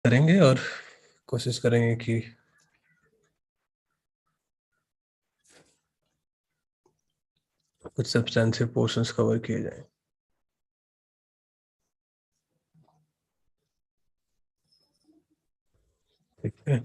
करेंगे और कोशिश करेंगे कि कुछ सब्सटेंसिव पोर्शंस कवर किए जाएं। ठीक है,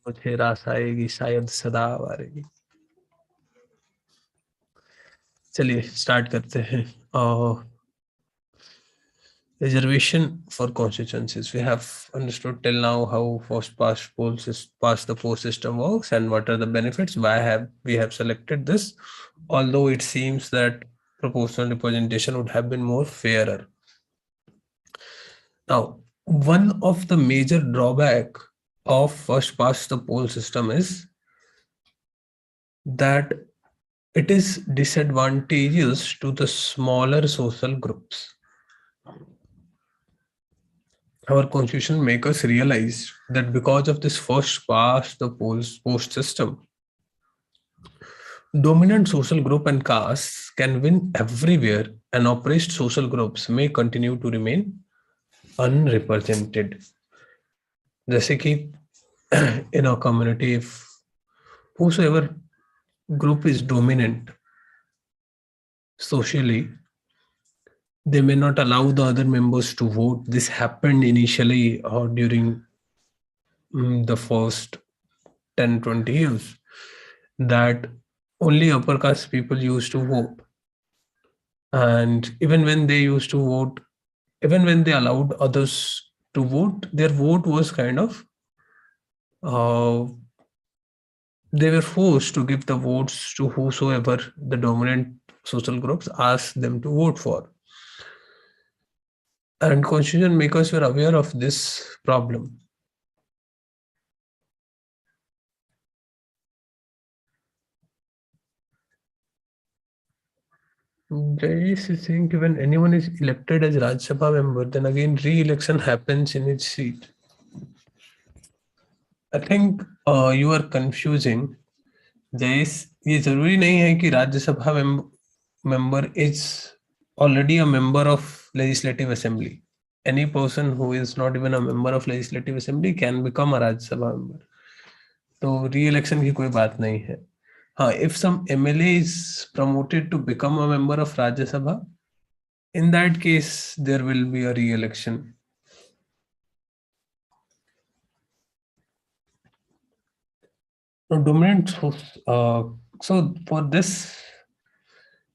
मुझे रास आएगी शायद सदा आएगी। चलिए स्टार्ट करते हैं। Reservation for constituencies. We have understood till now how past the poll system works and what are the benefits. Why have we have selected this? Although it seems that proportional representation would have been more fairer. Now, one of the major drawback of first past the poll system is that it is disadvantageous to the smaller social groups. Our constitution make us realize that because of this first past the post system, dominant social group and castes can win everywhere and oppressed social groups may continue to remain unrepresented. जैसे कि in our community, if whosoever group is dominant socially, they may not allow the other members to vote. This happened initially or during the first 10-20 years, that only upper caste people used to vote. And even when they used to vote, even when they allowed others to vote, their vote was kind of, they were forced to give the votes to whosoever the dominant social groups asked them to vote for. And constitution makers were aware of this problem. There is a thing, when anyone is elected as Rajya Sabha member, then again re-election happens in its seat. I think you are confusing. ये जरूरी नहीं है कि Rajya Sabha member is already a member of legislative assembly. Any person who is not even a member of legislative assembly can become a Rajya Sabha member. तो re-election की कोई बात नहीं है. हाँ, if some MLA is promoted to become a member of Rajya Sabha, in that case there will be a re-election. Dominant. So for this,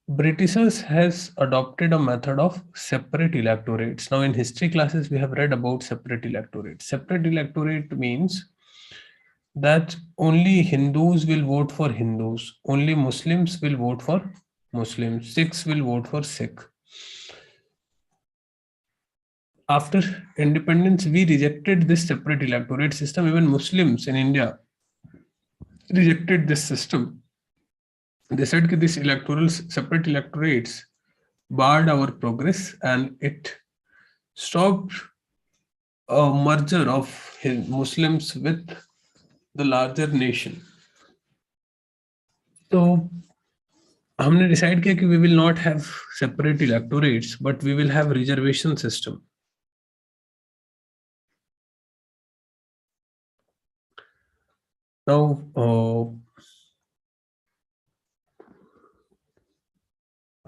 Britishers has adopted a method of separate electorates. Now in history classes, we have read about separate electorate. Separate electorate means that only Hindus will vote for Hindus, only Muslims will vote for Muslims, Sikhs will vote for Sikh. After independence, we rejected this separate electorate system. Even Muslims in India rejected this system. They said that this separate electorates barred our progress and it stopped a merger of Muslims with the larger nation. तो हमने decide किया कि we will not have separate electorates, but we will have reservation system. Now,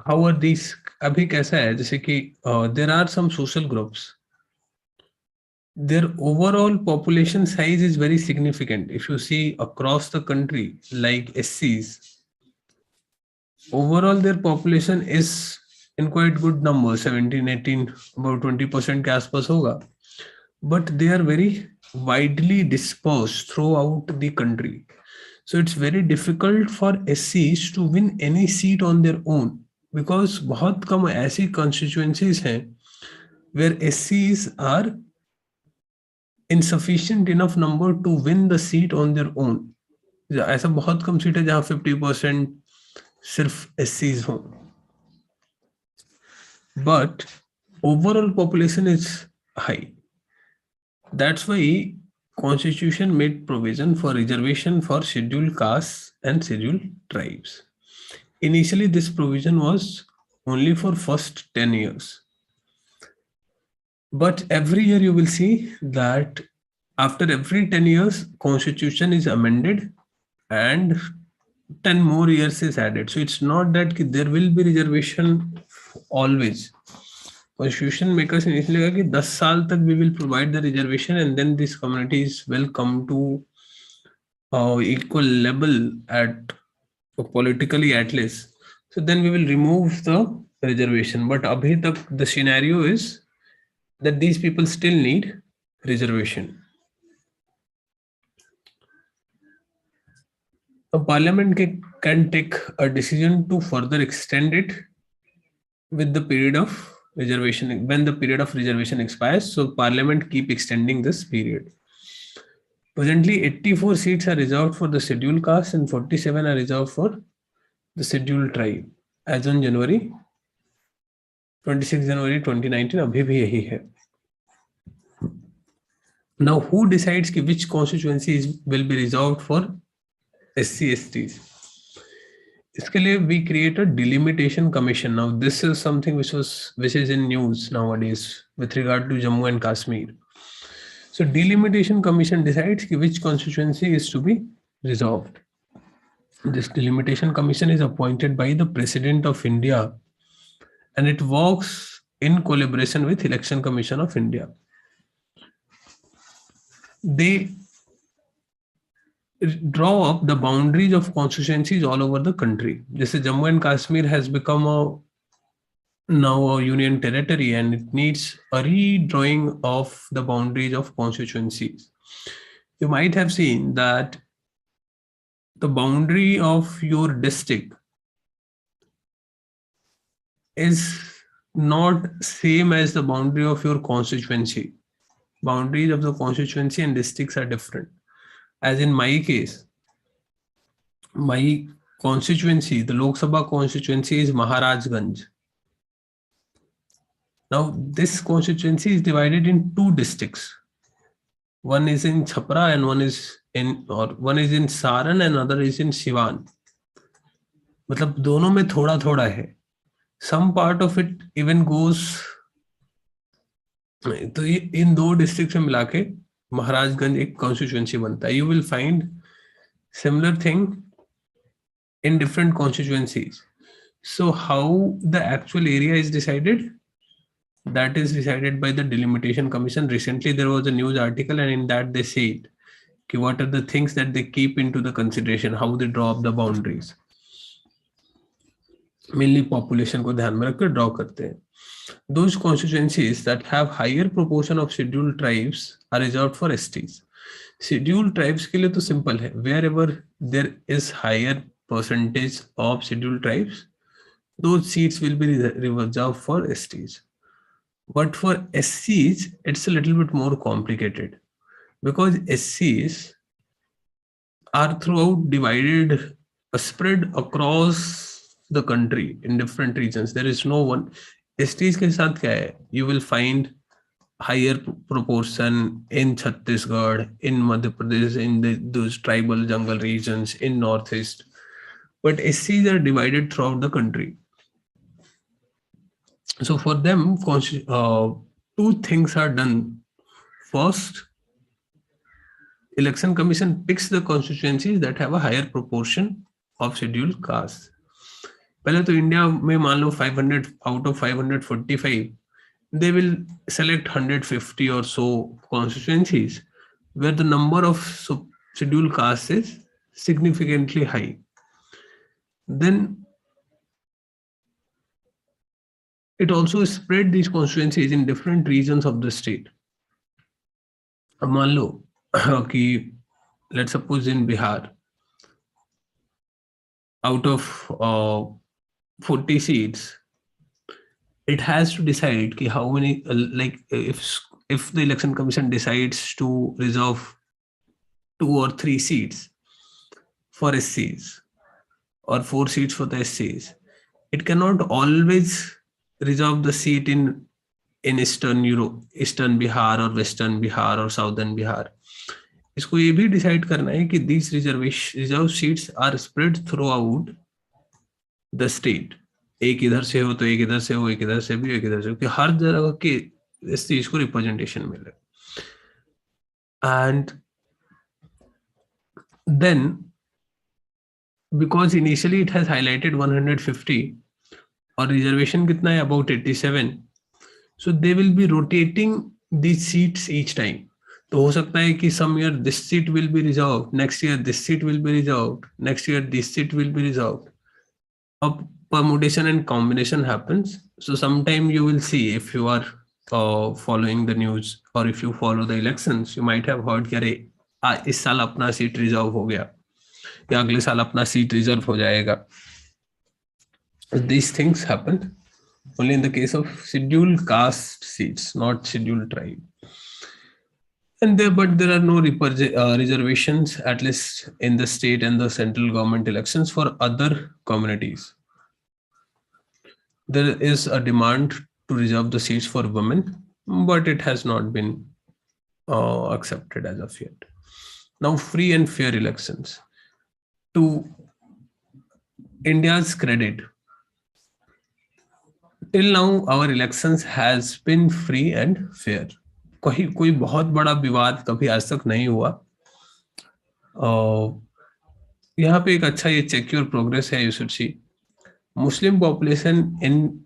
how are these? अभी कैसा है, जैसे कि there are some social groups. Their overall population size is very significant. If you see across the country, like SCs, overall their population is in quite good numbers, 17, 18, about 20% के आसपास होगा. But they are very widely dispersed throughout the country. So it's very difficult for SCs to win any seat on their own, because बहुत कम ऐसी constituencies हैं where SCs are insufficient enough number to win the seat on their own. ऐसा बहुत कम seat है जहां 50% सिर्फ SCs हों. but overall population is high. That's why constitution made provision for reservation for scheduled castes and scheduled tribes. Initially, this provision was only for first 10 years. But every year you will see that after every 10 years, constitution is amended and 10 more years is added. So it's not that there will be reservation always. Constitution makers initially कहा कि 10 साल तक we will provide the reservation and then these communities will come to equal level at politically at least. So then we will remove the reservation. But abhi tak the scenario is that these people still need reservation. A parliament can take a decision to further extend it with the period of reservation when the period of reservation expires. So parliament keep extending this period. Presently, 84 seats are reserved for the scheduled caste and 47 are reserved for the scheduled tribe. As on January 26 January 2019, अभी भी यही है. Now, who decides which constituencies will be reserved for SC/STs? इसके लिए we create a delimitation commission. Now, this is something which is in news nowadays with regard to Jammu and Kashmir. So, delimitation commission decides which constituency is to be reserved. This delimitation commission is appointed by the President of India, and it works in collaboration with Election Commission of India. They draw up the boundaries of constituencies all over the country. This is Jammu and Kashmir has become now a union territory, and it needs a redrawing of the boundaries of constituencies. You might have seen that the boundary of your district is not same as the boundary of your constituency. Boundaries of the constituency and districts are different. As in my case, my constituency, the Lok Sabha constituency is Maharajganj. Now, this constituency is divided in two districts. One is in Chhapra and one is in Saran and other is in Siwan. मतलब दोनों में थोड़ा थोड़ा है. Some part of it even goes. तो ये इन दो district से मिला के महाराजगंज एक कॉन्स्टिट्यूएंसी बनता है. You will find similar thing in different constituencies. So how the actual area is decided, that is decided by the delimitation commission. Recently there was a news article and in that they said what are the things that they keep into the consideration, how they draw up the boundaries. Mainly population को ध्यान में रखकर draw करते हैं. Those constituencies that have higher proportion of scheduled tribes are reserved for STs. Scheduled tribes के लिए तो simple है. Wherever there is higher percentage of scheduled tribes, those seats will be reserved for STs. But for SCs, it's a little bit more complicated because SCs are throughout divided, spread across the country in different regions. There is no one. STs के साथ क्या है? You will find higher proportion in Chhattisgarh, in Madhya Pradesh, in those tribal jungle regions, in Northeast. But SCs are divided throughout the country. So for them, two things are done. First, Election Commission picks the constituencies that have a higher proportion of scheduled castes. पहले तो India में मान लो 500 out of 545, they will select 150 or so constituencies where the number of scheduled castes is significantly high. Then it also spread these constituencies in different regions of the state. अब मान लो कि let's suppose in Bihar, out of 40 seats, it has to decide कि how many, like if the election commission decides to reserve 2 or 3 seats for SCs or 4 seats for the SCs, it cannot always reserve the seat in Eastern Bihar or Western Bihar or Southern Bihar. इसको ये भी decide करना है कि these reserve seats are spread throughout the state. एक इधर से हो तो एक इधर से हो, एक इधर से भी, एक इधर से हो, कि हर जगह के इस चीज को रिप्रेजेंटेशन मिले. And then because initially it has highlighted 150 और रिजर्वेशन कितना है, about 87. So they will be rotating these seats each time. तो हो सकता है कि some year this seat will be reserved, next year this seat will be reserved, next year this seat will be reserved. A permutation and combination happens. So sometime you will see, if you are following the news or if you follow the elections, you might have heard कि अरे इस साल अपना seat reserve हो गया या अगले साल अपना सीट रिजर्व हो जाएगा. These things happen only in the case of scheduled caste seats, not scheduled tribe. But there are no reservations, at least in the state and the central government elections, for other communities. There is a demand to reserve the seats for women, but it has not been accepted as of yet. Now, free and fair elections. To India's credit, till now our elections has been free and fair. कोई बहुत बड़ा विवाद कभी आज तक नहीं हुआ. यहाँ पे एक अच्छा ये चेक योर प्रोग्रेस है, you should see. Muslim population in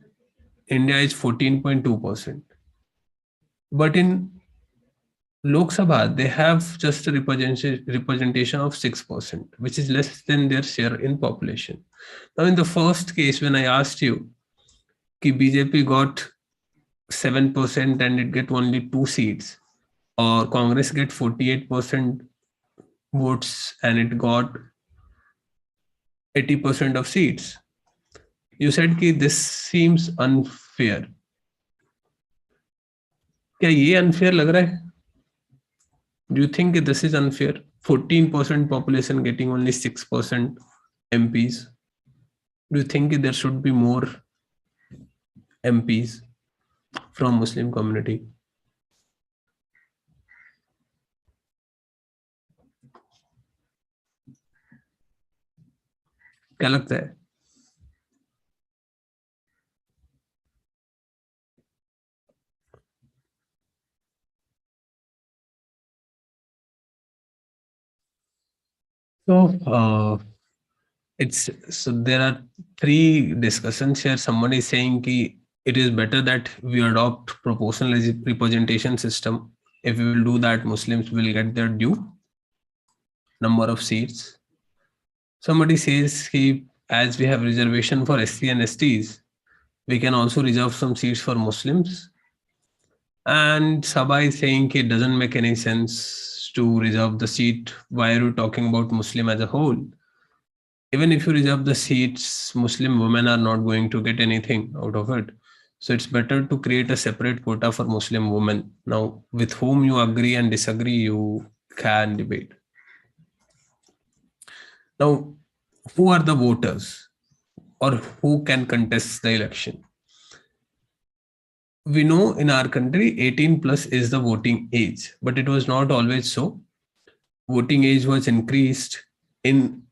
India is 14.2%, but in Lok Sabha they have just a representation of 6%, which is less than their share in population. Now, in the first case, when I asked you कि BJP got 7% and it get only 2 seats, or Congress get 48% votes and it got 80% of seats, you said कि this seems unfair. क्या ये unfair लग रहा है? Do you think this is unfair? 14% population getting only 6% MPs. Do you think there should be more MPs from Muslim community? क्या लगता है? So there are 3 discussions here. Someone is saying कि it is better that we adopt proportional representation system. If we will do that, Muslims will get their due number of seats. Somebody says कि as we have reservation for SC and STs, we can also reserve some seats for Muslims. And Sabha is saying it doesn't make any sense to reserve the seat. Why are you talking about Muslim as a whole? Even if you reserve the seats, Muslim women are not going to get anything out of it. So it's better to create a separate quota for Muslim women. Now, with whom you agree and disagree, you can debate. Now, who are the voters or who can contest the election? We know in our country 18 plus is the voting age, but it was not always so. Voting age was increased in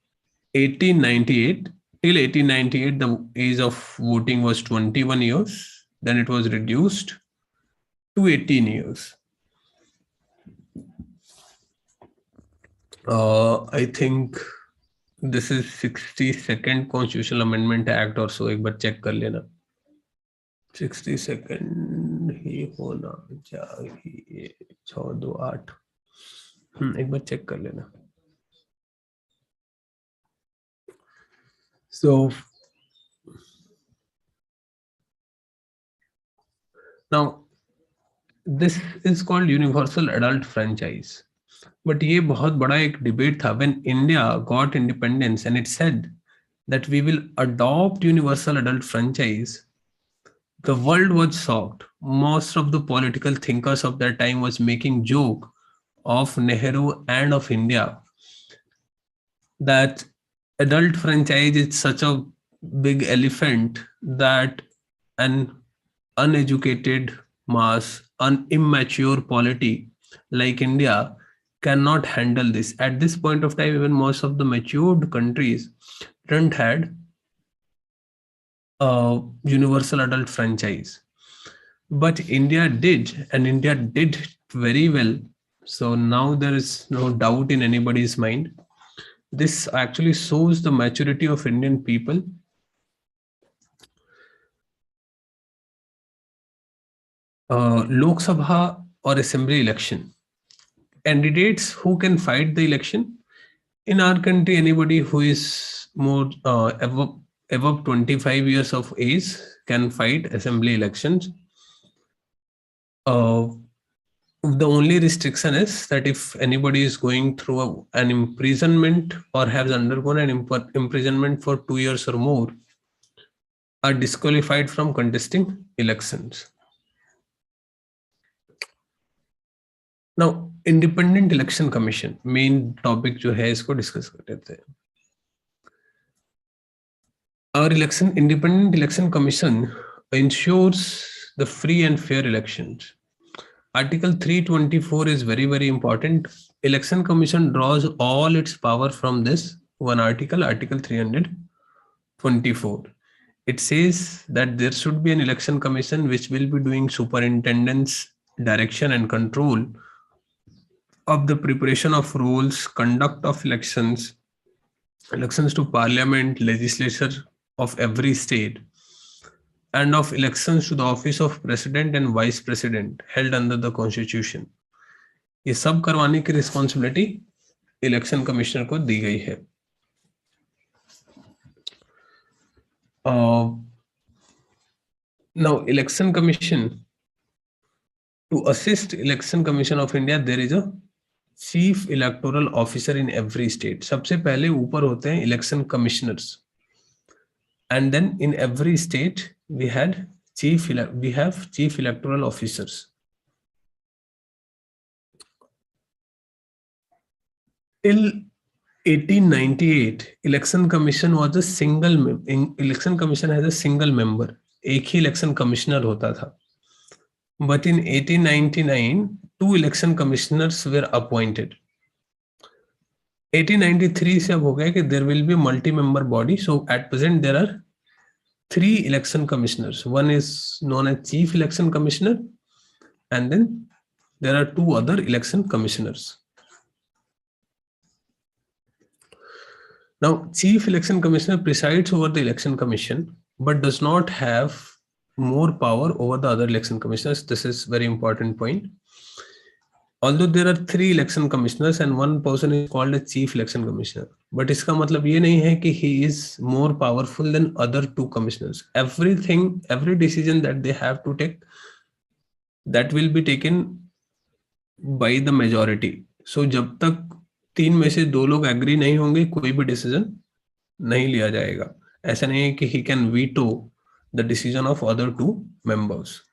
1898. Till 1898, the age of voting was 21 years. Then it was reduced to 18 years. I think this is 62nd Constitutional Amendment Act or so. एक बार check कर लेना. 62nd ही होना चाहिए. 628. एक बार check कर लेना. So now this is called universal adult franchise. But ये बहुत बड़ा एक debate था when India got independence and it said that we will adopt universal adult franchise. The world was shocked. Most of the political thinkers of that time was making joke of Nehru and of India that adult franchise is such a big elephant that an uneducated mass, immature polity like India cannot handle this. At this point of time, even most of the matured countries didn't had a universal adult franchise. But India did, and India did very well. So now there is no doubt in anybody's mind. This actually shows the maturity of Indian people. Lok Sabha or Assembly election. Candidates who can fight the election in our country, anybody who is more above 25 years of age can fight assembly elections. Uh, the only restriction is that if anybody is going through an imprisonment or has undergone an imprisonment for 2 years or more, are disqualified from contesting elections. Now, independent election commission, main topic जो है इसको discuss कर लेते हैं. Our independent election commission ensures the free and fair elections. Article 324 is very, very important. Election Commission draws all its power from this one article, Article 324. It says that there should be an election commission which will be doing superintendence, direction and control of the preparation of rules, conduct of elections, elections to parliament, legislature of every state, and of elections to the office of president and vice president held under the constitution. ये सब करवाने की responsibility election commissioner को दी गई है. Now election commission, to assist election commission of India, there is a chief electoral officer in every state. सबसे पहले ऊपर होते हैं election commissioners, and then in every state we have chief electoral officers. Till 1898, election commission was a single. Election commission has a single member. एक ही election commissioner होता था. But in 1899, 2 election commissioners were appointed. 1893 से अब हो गया कि there will be a multi-member body. So at present there are 3 election commissioners. One is known as chief election commissioner, and then there are 2 other election commissioners. Now, chief election commissioner presides over the election commission, but does not have more power over the other election commissioners. This is very important point. Although there are 3 election commissioners and one person is called a chief election commissioner, but इसका मतलब ये नहीं है कि he is more powerful than other 2 commissioners. Every decision that they have to take, that will be taken by the majority. So जब तक 3 में से 2 लोग एग्री नहीं होंगे, कोई भी डिसीजन नहीं लिया जाएगा. ऐसा नहीं है कि he can veto the decision of other 2 members.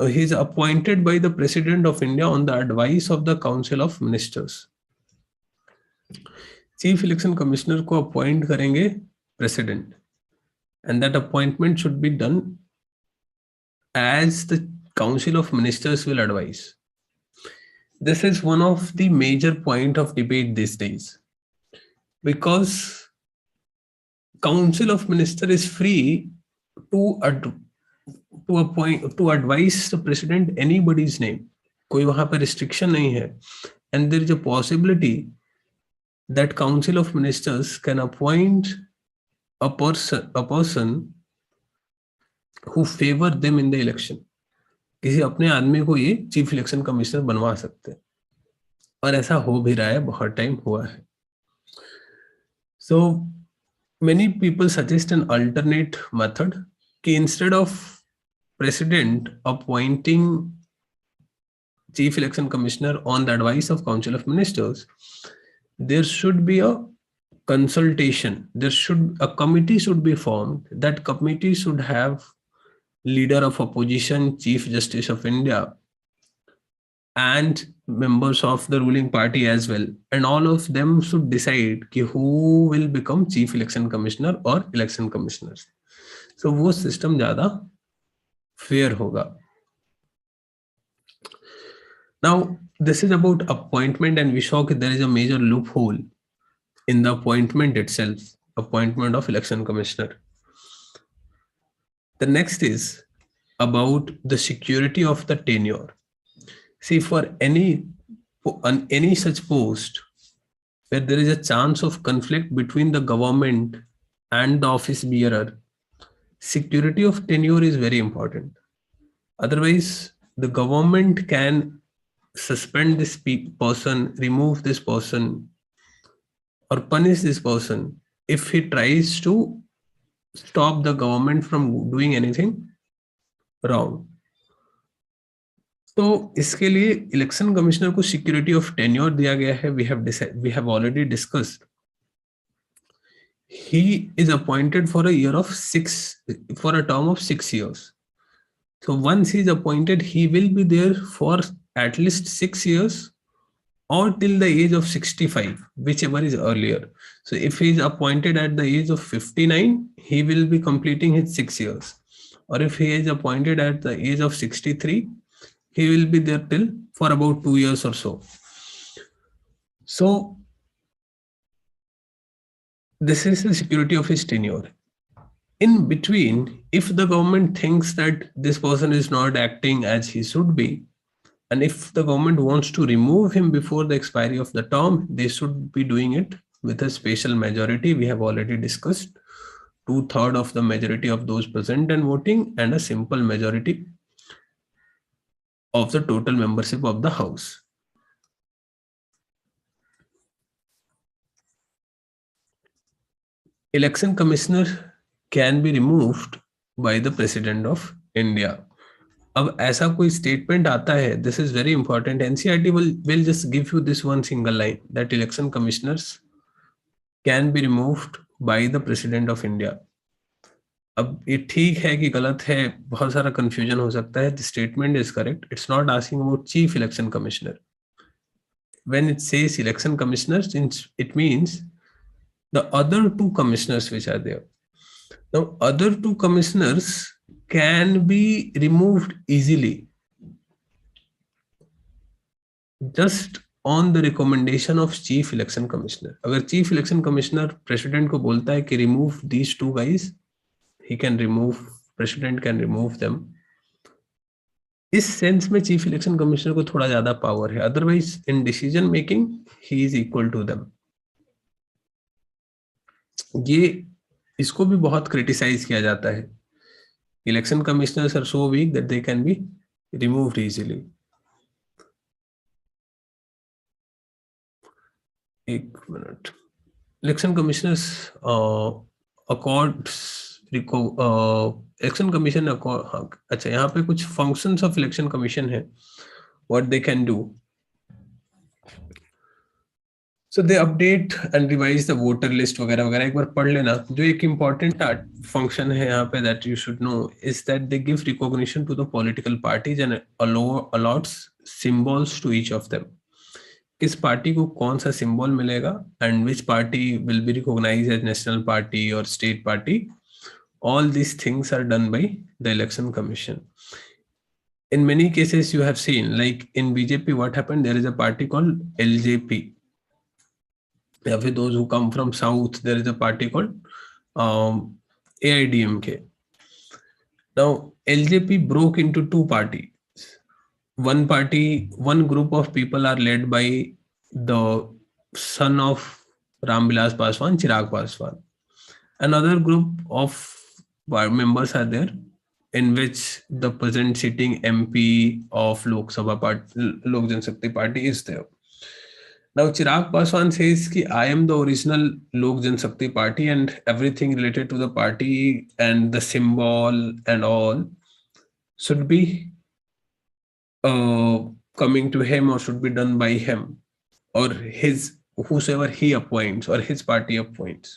He is appointed by the President of India on the advice of the Council of Ministers. Chief Election Commissioner को appoint करेंगे President, and that appointment should be done as the Council of Ministers will advise. This is one of the major point of debate these days, because Council of Ministers is free to advise the president anybody's name. कोई वहां पर restriction नहीं है, and there is a possibility that Council of Ministers can appoint a person who favor them in the election. किसी अपने आदमी को ये चीफ इलेक्शन कमिश्नर बनवा सकते हैं, और ऐसा हो भी रहा है, बहुत टाइम हुआ है. So many people suggest an alternate method कि instead of president appointing chief election commissioner on the advice of Council of Ministers, there should be a consultation. A committee should be formed. That committee should have leader of opposition, Chief Justice of India, and members of the ruling party as well. And all of them should decide कि who will become Chief Election Commissioner or Election Commissioners. So वो system ज़्यादा fair होगा. Now this is about appointment, and we saw that there is a major loophole in the appointment itself, appointment of election commissioner. The next is about the security of the tenure. See, for any such post where there is a chance of conflict between the government and the office bearer, security of tenure is very important. Otherwise, the government can suspend this person, remove this person, or punish this person if he tries to stop the government from doing anything wrong. तो इसके लिए election commissioner को security of tenure दिया गया है. We have already discussed. He is appointed for a year of 6, for a term of 6 years. So once he is appointed, he will be there for at least 6 years or till the age of 65, whichever is earlier. So if he is appointed at the age of 59, he will be completing his 6 years. Or if he is appointed at the age of 63, he will be there till for about 2 years or so. So this is the security of his tenure. In between, if the government thinks that this person is not acting as he should be, and if the government wants to remove him before the expiry of the term, they should be doing it with a special majority. We have already discussed 2/3 of the majority of those present and voting, and a simple majority of the total membership of the house. Election commissioner can be removed by the President of India. अब ऐसा कोई statement आता है, this is very important. NCERT will just give you this one single line that election commissioners can be removed by the President of India. अब ये ठीक है कि गलत है, बहुत सारा कंफ्यूजन हो सकता है. The statement is correct. It's not asking about chief election commissioner. When it says election commissioners, it means the other two commissioners which are there. Now, other two commissioners can be removed easily just on the recommendation of chief election commissioner. अगर chief election commissioner president को बोलता है कि remove these two guys, president can remove them. इस sense में chief election commissioner को थोड़ा ज्यादा पावर है. Otherwise in decision making he is equal to them. ये इसको भी बहुत क्रिटिसाइज किया जाता है. Election commissioners are so weak that they can be removed easily. एक minute. Election commissioners accords election commission. अच्छा, यहाँ पे कुछ फंक्शंस ऑफ इलेक्शन कमीशन है, what they can do. So they update and revise the voter list वगैरह वगैरह. एक बार पढ़ लेना. जो एक इम्पॉर्टेंट फंक्शन है यहाँ पे that you should know is that they give recognition to the political parties and allots symbols to each of them. किस पार्टी को कौन सा सिंबल मिलेगा and which party will be recognised as national party और state party. All these things are done by the election commission. In many cases you have seen, like in BJP, what happened, there is a party called LJP. For those who come from south, there is a party called AIDMK. Now LJP broke into two parties. One group of people are led by the son of Ramvilas Paswan, Chirag Paswan. Another group of members are there in which the present sitting MP of Lok Sabha Lok Janshakti Party is there. Now Chirag Paswan says ki I am the original Lok Janshakti Party and everything related to the party and the symbol and all should be coming to him or should be done by him or his whosoever he appoints or his party appoints.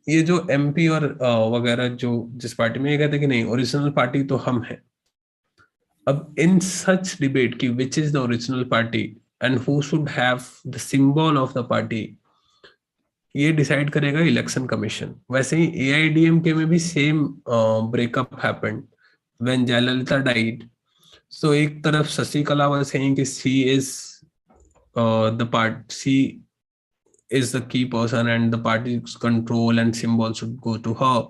ये जो MP और वगैरह जो जिस party में ये कहते हैं कि नहीं ओरिजिनल पार्टी तो हम हैं. अब इन सच डिबेट की which is the original party and who should have the symbol of the party, ये डिसाइड करेगा इलेक्शन कमीशन. वैसे ही एआईडीएमके में भी same breakup happened. when Jayalalitha died, so एक तरफ Sasikala was saying कि she is she is the key person and the party's control and symbol should go to her.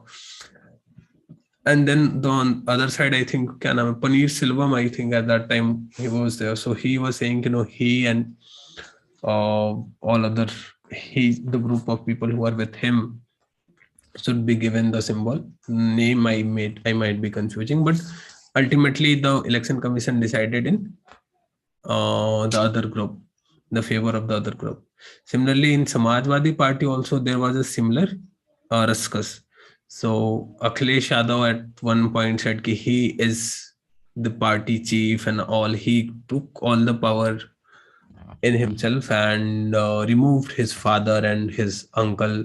And then on the other side, I think क्या नाम है, Paneer Silvam, I think at that time he was there. So he was saying, he and all other, the group of people who are with him should be given the symbol. Name I might be confusing, but ultimately the election commission decided in the other group, the favor of the other group. Similarly, in Samajwadi Party also there was a similar ruckus. So Akhilesh Yadav at one point said that he is the party chief and all. He took all the power in himself and removed his father and his uncle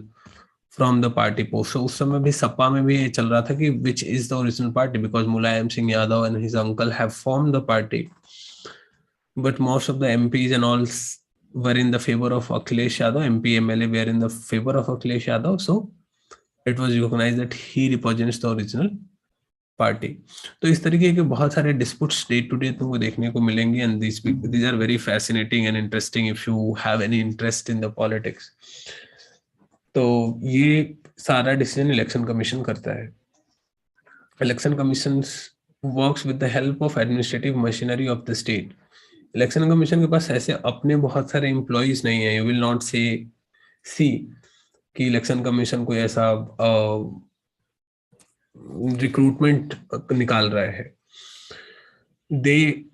from the party post. So उस समय भी सपा में भी ये चल रहा था कि which is the original party, because Mulayam Singh Yadav and his uncle have formed the party, but most of the MPs and all were in the favor of Akhilesh Yadav. MP MLA were in the favor of Akhilesh Yadav, so it was recognized that he represents the original party. तो इस तरीके के बहुत सारे disputes day to day तुमको देखने को मिलेंगे, and these are very fascinating and interesting if you have any interest in the politics. तो ये सारा डिसीजन इलेक्शन कमीशन करता है. Election commission works with the help of administrative machinery of the state. Election commission के पास ऐसे अपने बहुत सारे एम्प्लॉइज नहीं है. यू विल नॉट सी कि इलेक्शन कमीशन कोई ऐसा रिक्रूटमेंट निकाल रहा है.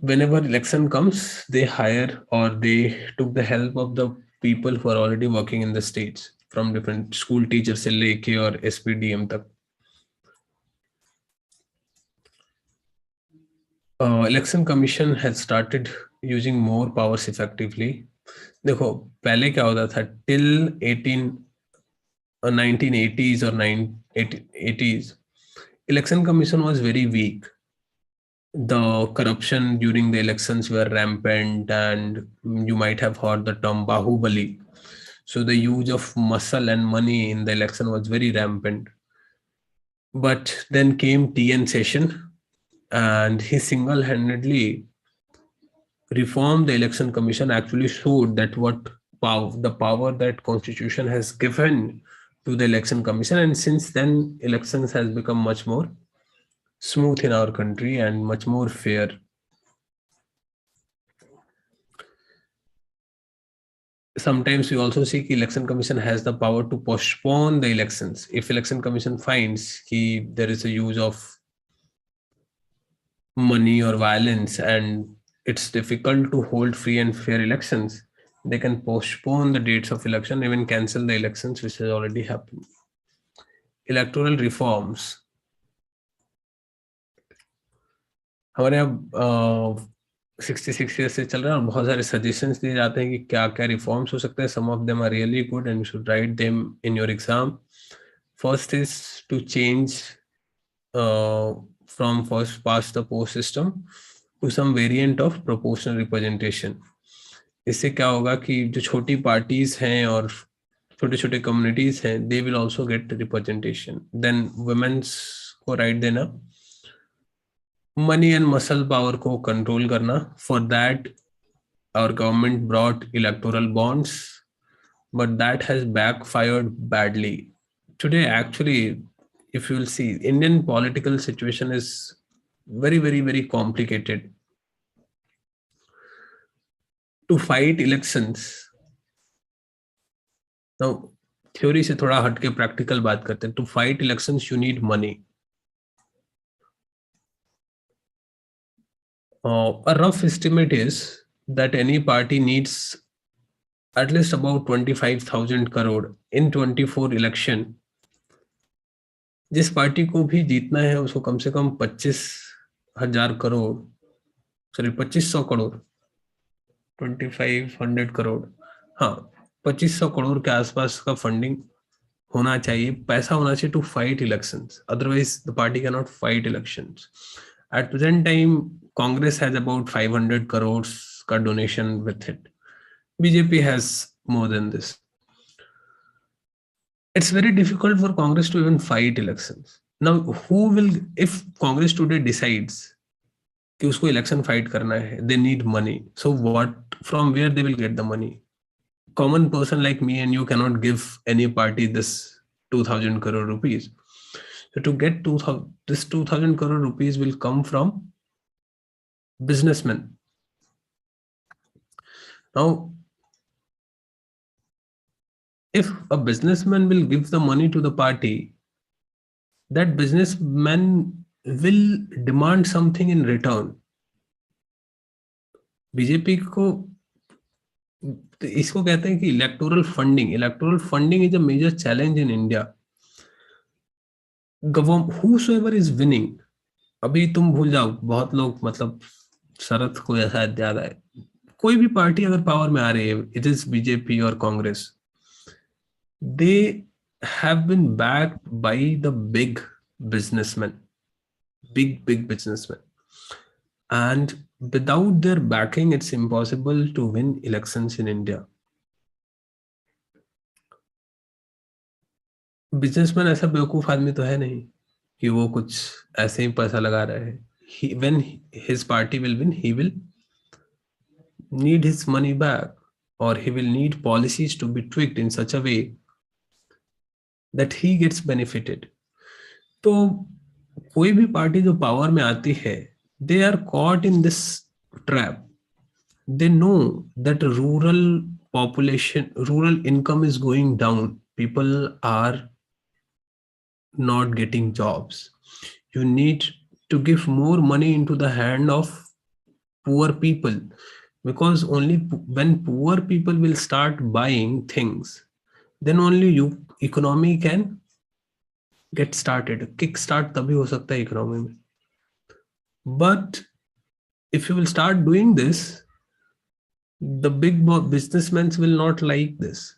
Whenever election comes, they hire or they took the help of the people who are already working in the states, from different school teachers से लेके और SPDM तक. Election Commission has started using more powers effectively. देखो पहले क्या होता था, till 1980s or 1980s, Election Commission was very weak. The corruption during the elections were rampant, and you might have heard the term Bahubali. So the use of muscle and money in the election was very rampant. But then came TN Session, and he single-handedly reformed the election commission, actually showed that the power that constitution has given to the election commission. And since then, elections has become much more smooth in our country and much more fair. Sometimes we also see that election commission has the power to postpone the elections. If election commission finds that there is a use of money or violence and it's difficult to hold free and fair elections, they can postpone the dates of election, even cancel the elections which has already happened. Electoral reforms. हमारे यहाँ 66 years से चल रहा है और बहुत सारे suggestions दिए जाते हैं कि क्या क्या reforms हो सकते हैं. Some of them are really good and you should write them in your exam. First is to change from first past the post system to some variant of proportional representation. इससे क्या होगा कि जो छोटी parties हैं और छोटे छोटे communities हैं, they will also get representation. Then women's को right देना, money and muscle power को control करना. For that, our government brought electoral bonds, but that has backfired badly. Today, actually, if you will see, Indian political situation is very, very, very complicated. To fight elections, now theory से थोड़ा हटके practical बात करते हैं. To fight elections, you need money. A rough estimate is that any party needs at least about 25,000 crore in 24 election. जिस party को भी जीतना है उसको कम से कम 25,000 करोड़, सॉरी 2500 करोड़, 2500 करोड़, हाँ 2500 करोड़ के आसपास का फंडिंग होना चाहिए, पैसा होना चाहिए to fight elections. Otherwise, the party cannot fight elections. At present time, Congress has about 500 crores ka donation with it. BJP has more than this. It's very difficult for Congress to even fight elections. Now who will, if Congress today decides कि उसको election fight करना है, they need money, so what, from where they will get the money? Common person like me and you cannot give any party this 2000 crore rupees. So to get 2000, this 2000 crore rupees will come from businessmen. Now if a businessman will give the money to the party, that businessman will demand something in return. BJP को, तो इसको कहते हैं कि electoral funding. Electoral funding is a major challenge in India. whosoever is winning, अभी तुम भूल जाओ, बहुत लोग मतलब शरद को ऐसा याद है, कोई भी पार्टी अगर पावर में आ रही है, इट इज बीजेपी और Congress, they have been backed by the big businessmen, big businessmen, and without their backing it's impossible to win elections in India. Businessman ऐसा बेवकूफ आदमी तो है नहीं कि वो कुछ ऐसे ही पैसा लगा रहा है. When his party will win, he will need his money back, or he will need policies to be tweaked in such a way that he gets benefited. तो कोई भी पार्टी जो पावर में आती है, they are caught in this trap. They know that rural income is going down. People are not getting jobs. You need to give more money into the hand of poor people, because only when poor people will start buying things, then only you economy can get started. Kick start तभी हो सकता है economy में. But if you will start doing this, the big businessmen will not like this.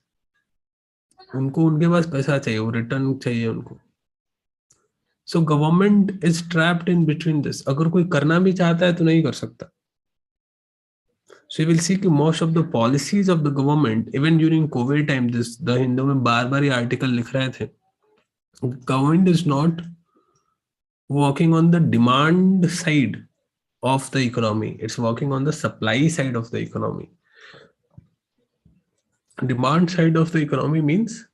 उनको उनके पास पैसा चाहिए, वो रिटर्न चाहिए उनको. So government is trapped in between this. अगर कोई करना भी चाहता है तो नहीं कर सकता. So you will see कि most of the policies of the government, even during COVID time, this the Hindu में बार बार ये आर्टिकल लिख रहे थे, government is not working on the demand side of the economy, it's working on the supply side of the economy. Demand side of the economy means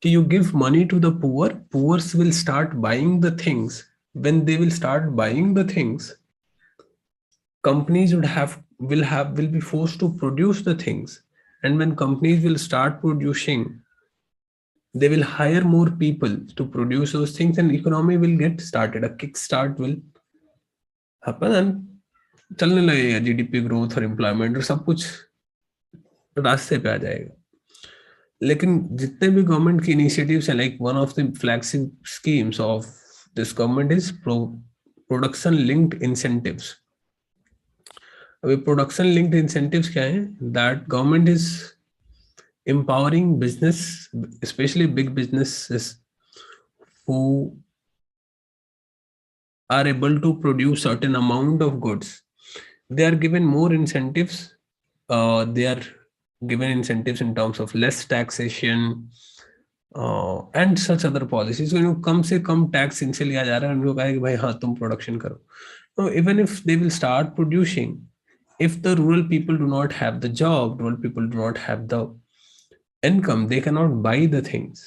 you give money to the poor, poors will start buying the things. When they will start buying the things, companies will be forced to produce the things, and when companies will start producing, they will hire more people to produce those things, and economy will get started. A kickstart will happen and चलने लगेगा. GDP growth और employment और सब कुछ रास्ते पे आ जाएगा. लेकिन जितने भी गवर्नमेंट की इनिशिएटिव्स हैं, like one of the flagship schemes of this government is production linked incentives. अभी प्रोडक्शन लिंक्ड इंसेंटिव्स क्या है? That government is empowering business, especially big businesses who are able to produce certain amount of goods. They are given more incentives. They are given incentives in terms of less taxation and such other policies. So कम से कम tax इनसे लिया जा रहा है. उनको कहा है कि भाई हाँ तुम प्रोडक्शन करो. Now, even if they will start producing, if the rural people do not have the job, rural people do not have the income, they cannot buy the things.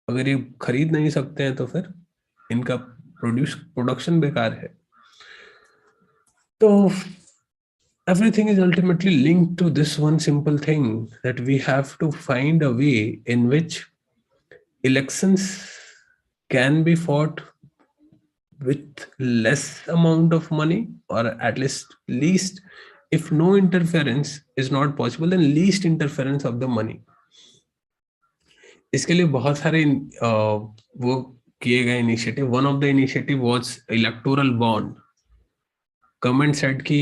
अगर ये खरीद नहीं सकते हैं तो फिर इनका प्रोडक्शन बेकार है. तो everything is ultimately linked to this one simple thing, that we have to find a way in which elections can be fought with less amount of money, or at least if no interference is not possible, then least interference of the money. इसके लिए बहुत सारे वो किए गए initiative. One of the initiative was electoral bond. Government said कि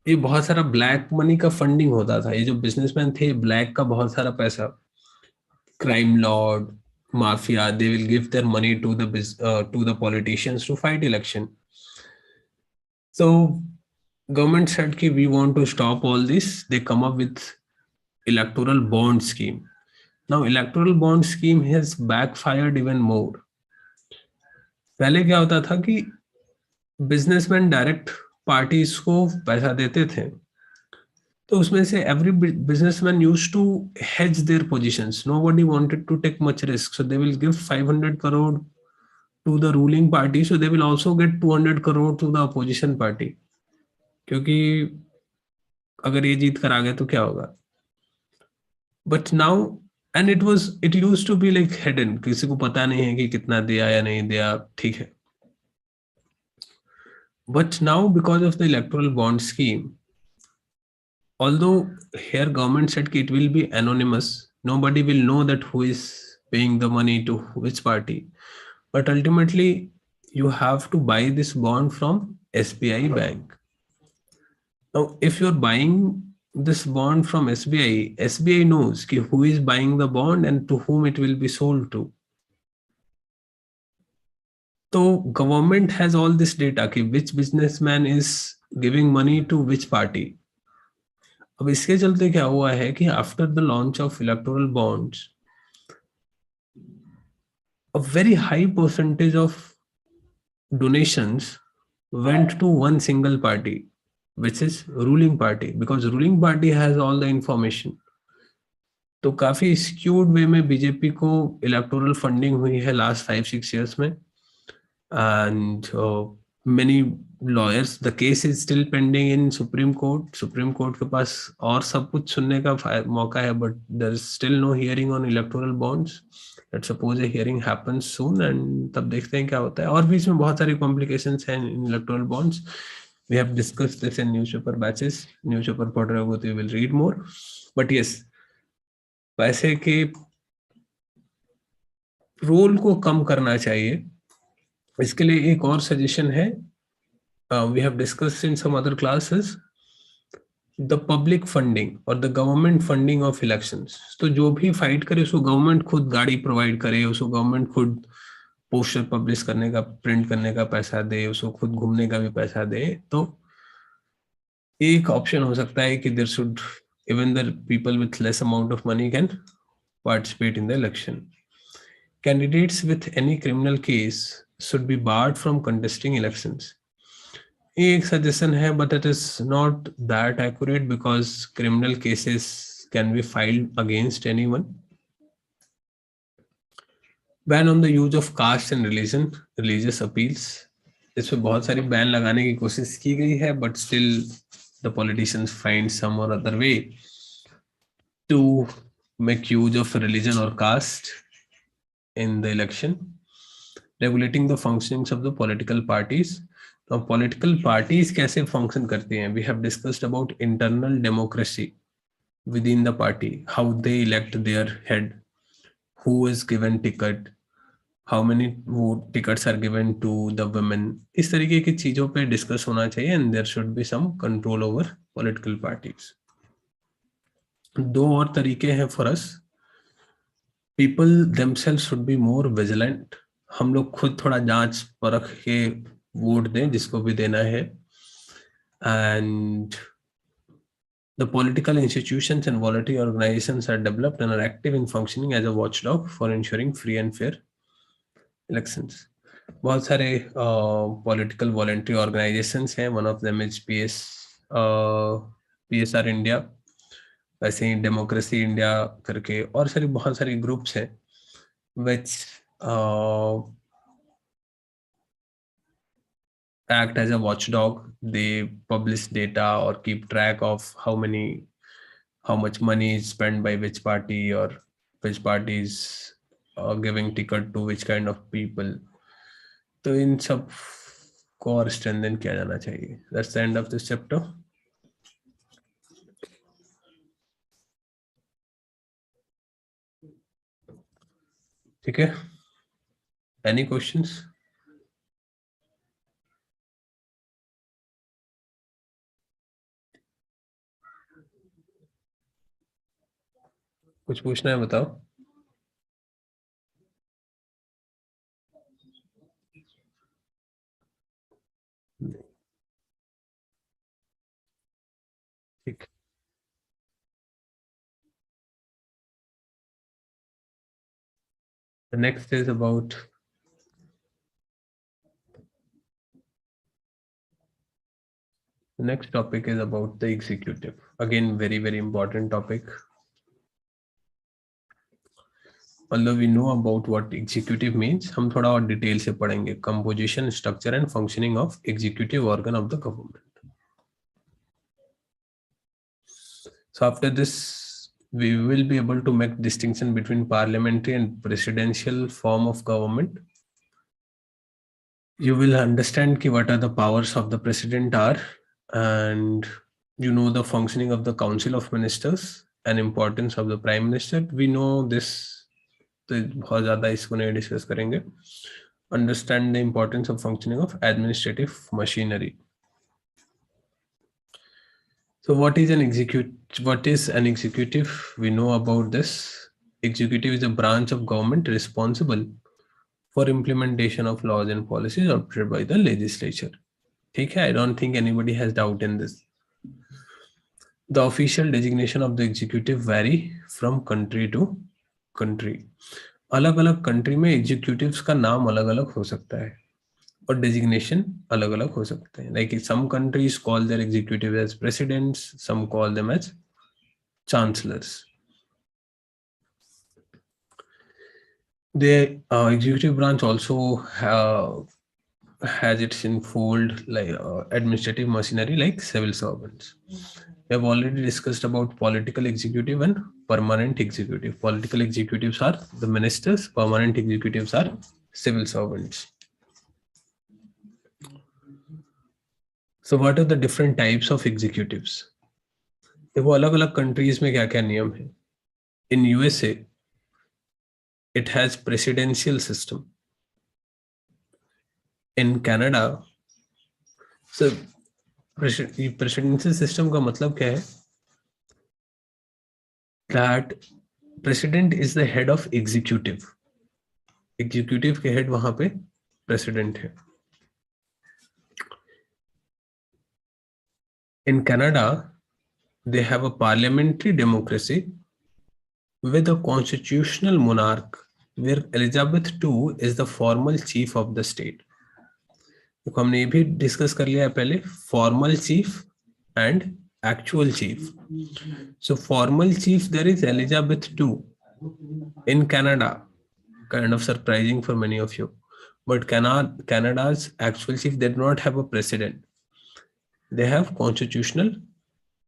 ये बहुत सारा ब्लैक मनी का फंडिंग होता था. ये जो बिजनेसमैन थे, ब्लैक का बहुत सारा पैसा, crime lord, mafia, they will give their money to the politicians to fight election. So government said कि we want to stop all this. They come up with electoral bond scheme. Now electoral bond scheme has backfired even more. पहले क्या होता था कि businessman direct parties को पैसा देते थे, तो उसमें से every businessman used to hedge their positions. Nobody wanted to take much risk, so they will give 500 crore to the ruling party, so they will also get 200 crore to the opposition party. क्योंकि अगर ये जीत कर आ गए तो क्या होगा. But now, and it use to be like hidden, किसी को पता नहीं है कि कितना दिया या नहीं दिया, ठीक है. But now because of the electoral bond scheme, although here government said कि it will be anonymous, nobody will know that who is paying the money to which party, but ultimately you have to buy this bond from SBI bank. Now if you're buying this bond from SBI knows कि who is buying the bond and to whom it will be sold to. तो government has all this data कि which businessman is giving money to which party. अब इसके चलते क्या हुआ है कि after the launch of electoral bonds, a very high percentage of donations went to one single party, which is ruling party, because ruling party has all the information. तो काफी skewed वे में बीजेपी को इलेक्टोरल फंडिंग हुई है last 5-6 years में. And many lawyers, the case is still pending in Supreme Court. Supreme Court के पास और सब कुछ सुनने का मौका है, but there is still no hearing on electoral bonds. Let's suppose a hearing happens soon, and तब देखते हैं क्या होता है. और भी इसमें बहुत सारी complications हैं in electoral bonds. We have discussed this in newspaper batches. Newspaper पढ़ रहे हो तो you will read more. But yes, पैसे के रोल को कम करना चाहिए. इसके लिए एक और सजेशन है, we have discussed in some other classes, the public funding और the government funding of elections. तो जो भी फाइट करे उसको गवर्नमेंट खुद गाड़ी प्रोवाइड करे, उसको गवर्नमेंट खुद पोस्टर पब्लिश करने का, प्रिंट करने का पैसा दे, उसको खुद घूमने का भी पैसा दे. तो एक ऑप्शन हो सकता है कि there should even the people with less amount of money can participate in the election. Candidates with any criminal case should be barred from contesting elections. ये एक सजेशन है, but it is not that accurate because criminal cases can be filed against anyone. Ban on the use of caste and religious appeals. इस पे बहुत सारी ban लगाने की कोशिश की गई है, but still the politicians find some or other way to make use of religion or caste in the election. Regulating the functionings of the political parties. Now political parties कैसे function करती हैं? We have discussed about internal democracy within the party, how they elect their head, who is given ticket, how many tickets are given to the women. इस तरीके की चीजों पे discuss होना चाहिए, and there should be some control over political parties. दो और तरीके हैं for us. People themselves should be more vigilant. हम लोग खुद थोड़ा जांच परख के वोट दें जिसको भी देना है. And the political institutions and voluntary organizations are developed and are active in functioning as a watchdog for ensuring free and fair elections. बहुत सारे political voluntary organizations हैं. One of them is PSR India, वैसे ही democracy India करके और सारी बहुत सारी groups हैं which act as a watchdog. They publish data or keep track of how much money is spent by which party, or which party is giving ticket to which kind of people. तो इन सब को और strengthen किया जाना चाहिए. That's the end of this chapter. ठीक है, any questions? कुछ पूछना है बताओ. ठीक. The next is about the next topic is about the executive. Again, very, very important topic. Although we know about what executive means, हम थोड़ा और डिटेल से पढ़ेंगे composition, structure and functioning of executive organ of the government. So after this, we will be able to make distinction between parliamentary and presidential form of government. You will understand ki what are the powers of the president are, and you know the functioning of the council of ministers and importance of the prime minister. We know this, तो बहुत ज़्यादा इसको नहीं discuss करेंगे. Understand the importance of functioning of administrative machinery. So what is an executive? We know about this. Executive is a branch of government responsible for implementation of laws and policies adopted by the legislature. ठीक है, I don't think anybody has doubt in this. The official designation of the executive vary from country to country. अलग अलग country में executives का नाम अलग अलग हो सकता है और डेजिग्नेशन अलग अलग हो सकते हैं. Like some countries call their executive as presidents, some call them as chancellors. The executive branch also has its enfold like administrative machinery like civil servants. We have already discussed about political executive and permanent executive. Political executives are the ministers, permanent executives are civil servants. So what are the different types of executives? देखो अलग अलग countries में क्या क्या नियम है. In USA, it has presidential system. In Canada, so presidential system का मतलब क्या है? That president is the head of executive. Executive के head वहां पे president है. In Canada, they have a parliamentary democracy with a constitutional monarch where Elizabeth II is the formal chief of the state. तो हमने ये भी discuss कर लिया है पहले, formal chief and actual chief. So formal chief there is Elizabeth II in Canada. Kind of surprising for many of you, but Canada's actual chief, they do not have a president. They have constitutional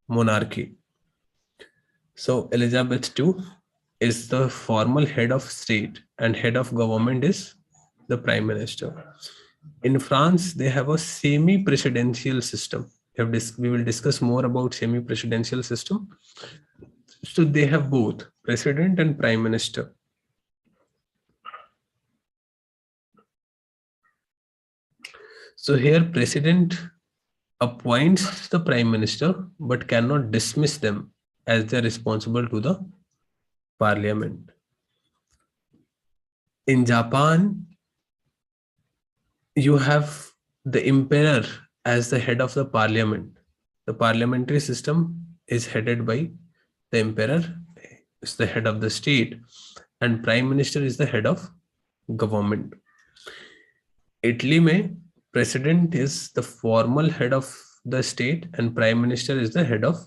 monarchy. So Elizabeth II is the formal head of state and head of government is the prime minister. In France, they have a semi-presidential system. We will discuss more about semi-presidential system. So they have both president and prime minister. So here president appoints the prime minister but cannot dismiss them as they are responsible to the parliament. In Japan, you have the emperor as the head of the parliament. The parliamentary system is headed by the emperor, is the head of the state, and prime minister is the head of government. Italy mein president is the formal head of the state and prime minister is the head of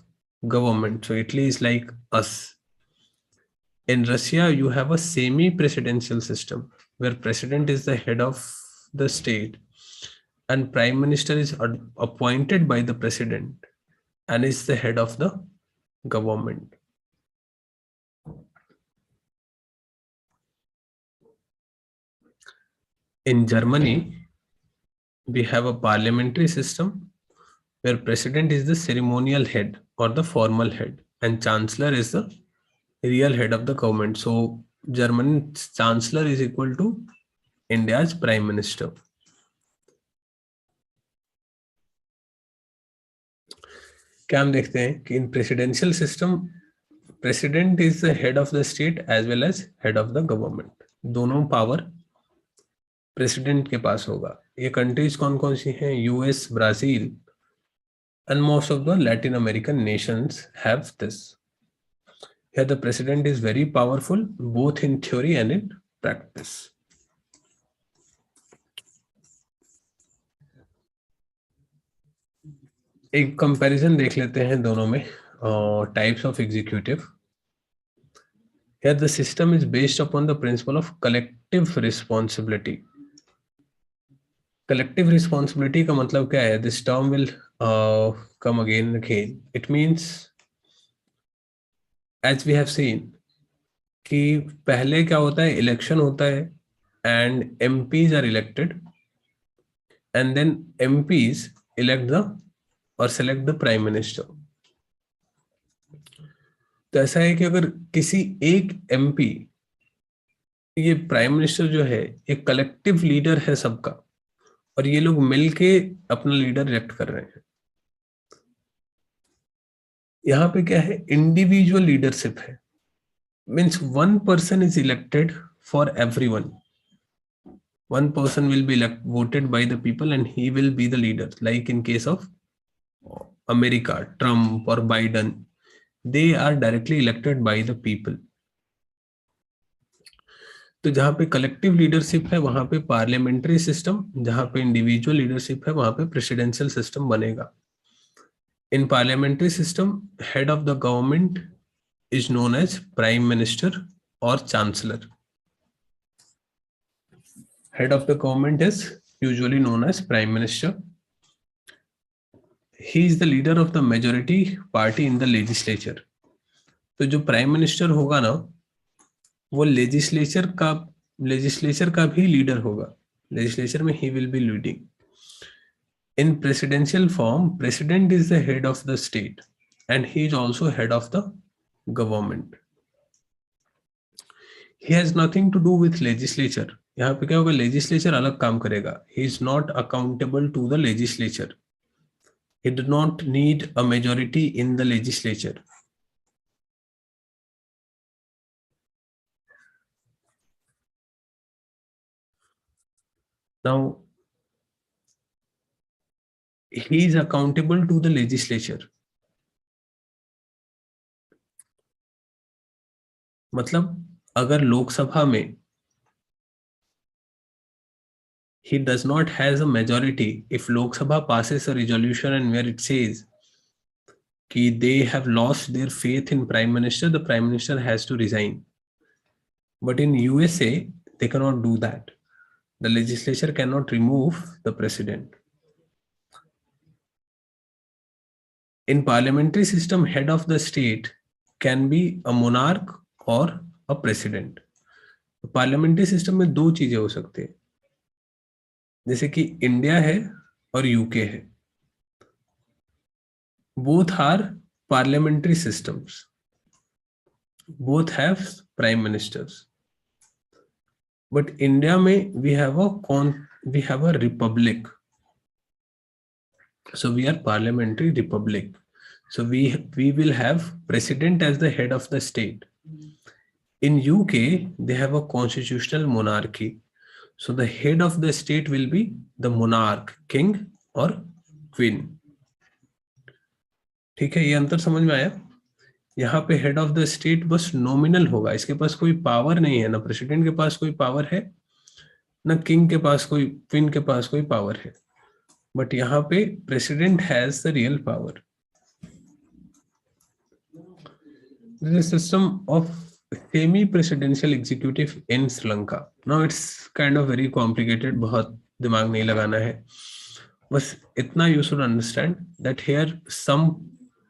government. So Italy is like us. In Russia, you have a semi-presidential system where president is the head of the state and prime minister is appointed by the president and is the head of the government. In Germany, we have a parliamentary system where president is the ceremonial head or the formal head and chancellor is the real head of the government. So German's chancellor is equal to India's prime minister. क्या हम देखते हैं कि in presidential system president is the head of the state as well as head of the government. दोनों power president के पास होगा. ये कंट्रीज कौन कौन सी हैं? US, Brazil and most of the Latin American nations have this. Here the president is very powerful both in theory and in practice. एक कंपैरिजन देख लेते हैं दोनों में, types of executive. Here the system is based upon the principle of collective responsibility. Collective responsibility का मतलब क्या है? This term will come again and again. It means, as we have seen, कि पहले क्या होता है, इलेक्शन होता है and MPs are elected and then MPs elect the or select the prime minister. तो ऐसा है कि अगर किसी एक एमपी, ये प्राइम मिनिस्टर जो है एक कलेक्टिव लीडर है सबका, और ये लोग मिलके अपना लीडर इलेक्ट कर रहे हैं. यहाँ पे क्या है, इंडिविजुअल लीडरशिप है. Means one person is elected for everyone. One person will be voted by the people and he will be the leader. Like in case of America, Trump or Biden, they are directly elected by the people. तो जहां पे collective leadership है वहां पे parliamentary system, जहां पे individual leadership है वहां पे प्रेसिडेंशियल सिस्टम बनेगा. In parliamentary system, head of the government is known as prime minister और chancellor. Head of the government is usually known as prime minister. He is the leader of the majority party in the legislature. तो जो prime minister होगा ना, वो legislature का भी leader होगा. Legislature में he will be leading. In presidential form, president is the head of the state and he is also head of the government. He has nothing to do with legislature. यहाँ पे क्या होगा, legislature अलग काम करेगा. He is not accountable to the legislature. He did not need a majority in the legislature. Now, he is accountable to the legislature. मतलब अगर लोकसभा में he does not has a majority, if Lok Sabha passes a resolution and where it says कि they have lost their faith in prime minister, the prime minister has to resign. But in USA, they cannot do that. The legislature cannot remove the president. In parliamentary system, head of the state can be a monarch or a president. Parliamentary system में दो चीजें हो सकती है, जैसे कि India है और यूके है. Both are parliamentary systems, both have prime ministers. But India में we have a republic. So we are parliamentary republic. So we will have president as the head of the state. In UK, they have a constitutional monarchy. So the head of the state will be the monarch, king or queen. ठीक है, ये अंतर समझ में आया. यहाँ पे head of the state bus nominal होगा, इसके पास कोई पावर नहीं है. ना प्रेसिडेंट के पास कोई पावर है, ना किंग के पास कोई, क्वीन के पास कोई पावर है. बट यहाँ पे president has the real power. There is a system of semi-presidential executive in Sri Lanka. Now it's kind of very complicated. बहुत दिमाग नहीं लगाना है. बस इतना you should understand that here some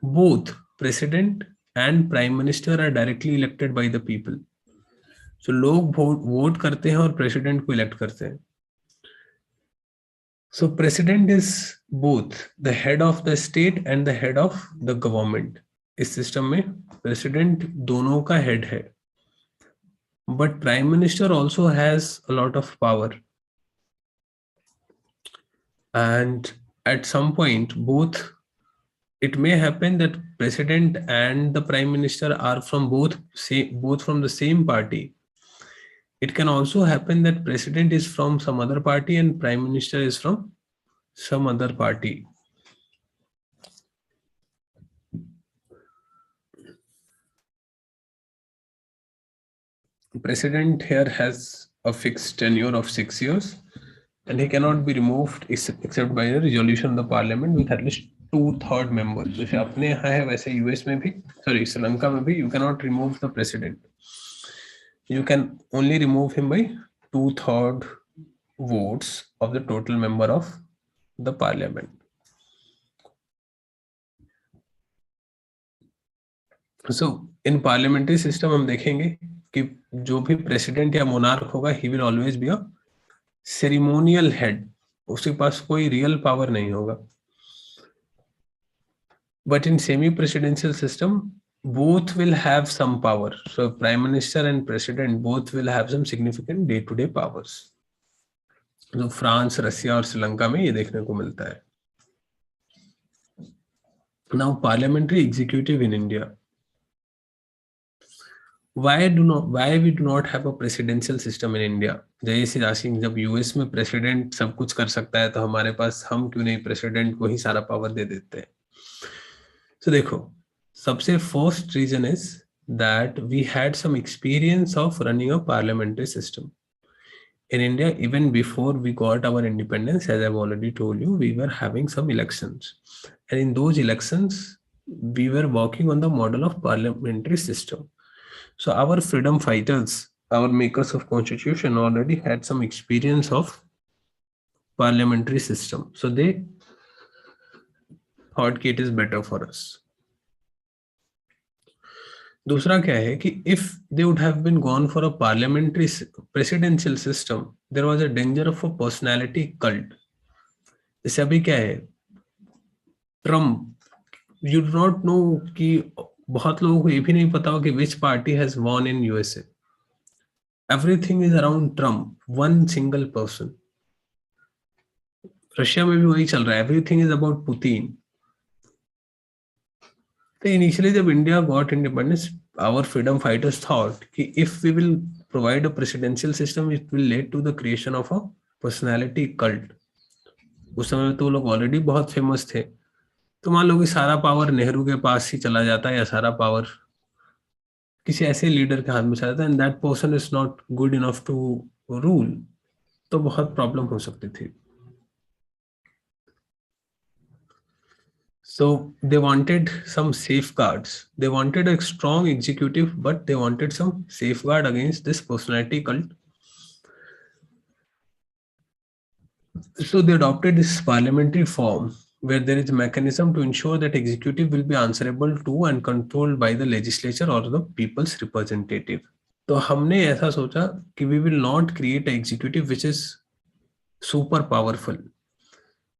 both president and prime minister are directly elected by the people. So लोग vote करते हैं और president को elect करते हैं. So president is both the head of the state and the head of the government. इस system में president दोनों का हेड है, but prime minister also has a lot of power. And at some point both, it may happen that president and the prime minister are from both from the same party. It can also happen that president is from some other party and prime minister is from some other party. President here has a fixed tenure of 6 years, and he cannot be removed except by a resolution of the parliament with at least two-third members. जैसे अपने यहाँ है वैसे US में भी, sorry Sri Lanka में भी, you cannot remove the president. You can only remove him by two-third votes of the total member of the parliament. So in parliamentary system हम देखेंगे कि जो भी प्रेसिडेंट या मोनार्क होगा, he will always be a ceremonial head. उसके पास कोई real power नहीं होगा. But in semi-presidential system, both will have some power. So prime minister and president both will have some significant day-to-day powers. जो France, रसिया और श्रीलंका में ये देखने को मिलता है. Now parliamentary executive in India. Why we do not have a presidential system in India? जय श्री रासिंग, जब यूएस में प्रेसिडेंट सब कुछ कर सकता है तो हमारे पास हम क्यों नहीं प्रेसिडेंट को ही सारा पावर दे देते हैं? So देखो, सबसे first reason is that we had some experience of running a parliamentary system. In India, even before we got our independence, as I've already told you, we were having some elections. And in those elections, we were working on the model of parliamentary system. So our freedom fighters, our makers of constitution already had some experience of parliamentary system. So they thought it is better for us. दूसरा क्या है कि if they would have been gone for a parliamentary presidential system, there was a danger of a personality cult. जैसे अभी क्या है, Trump, you do not know कि बहुत लोगों को ये भी नहीं पता हो कि which party has won in USA. Everything is around Trump, one single person. Russia में भी वही चल रहा है, everything is about Putin. तो इनिशियली जब India got independence, our freedom fighters thought कि if we will provide a presidential system, it will lead to the creation of a personality cult. उस समय में तो लोग ऑलरेडी बहुत फेमस थे, तो मान लो कि सारा पावर नेहरू के पास ही चला जाता है या सारा पावर किसी ऐसे लीडर के हाथ में चला जाता है, and that person is not good enough to rule, तो बहुत प्रॉब्लम हो सकती थी. So they wanted some safeguards. They wanted a strong executive, but they wanted some safeguard against this personality cult. So they adopted this parliamentary form where there is a mechanism to ensure that executive will be answerable to and controlled by the legislature or the people's representative. तो हमने ऐसा सोचा कि we will not create an executive which is super powerful.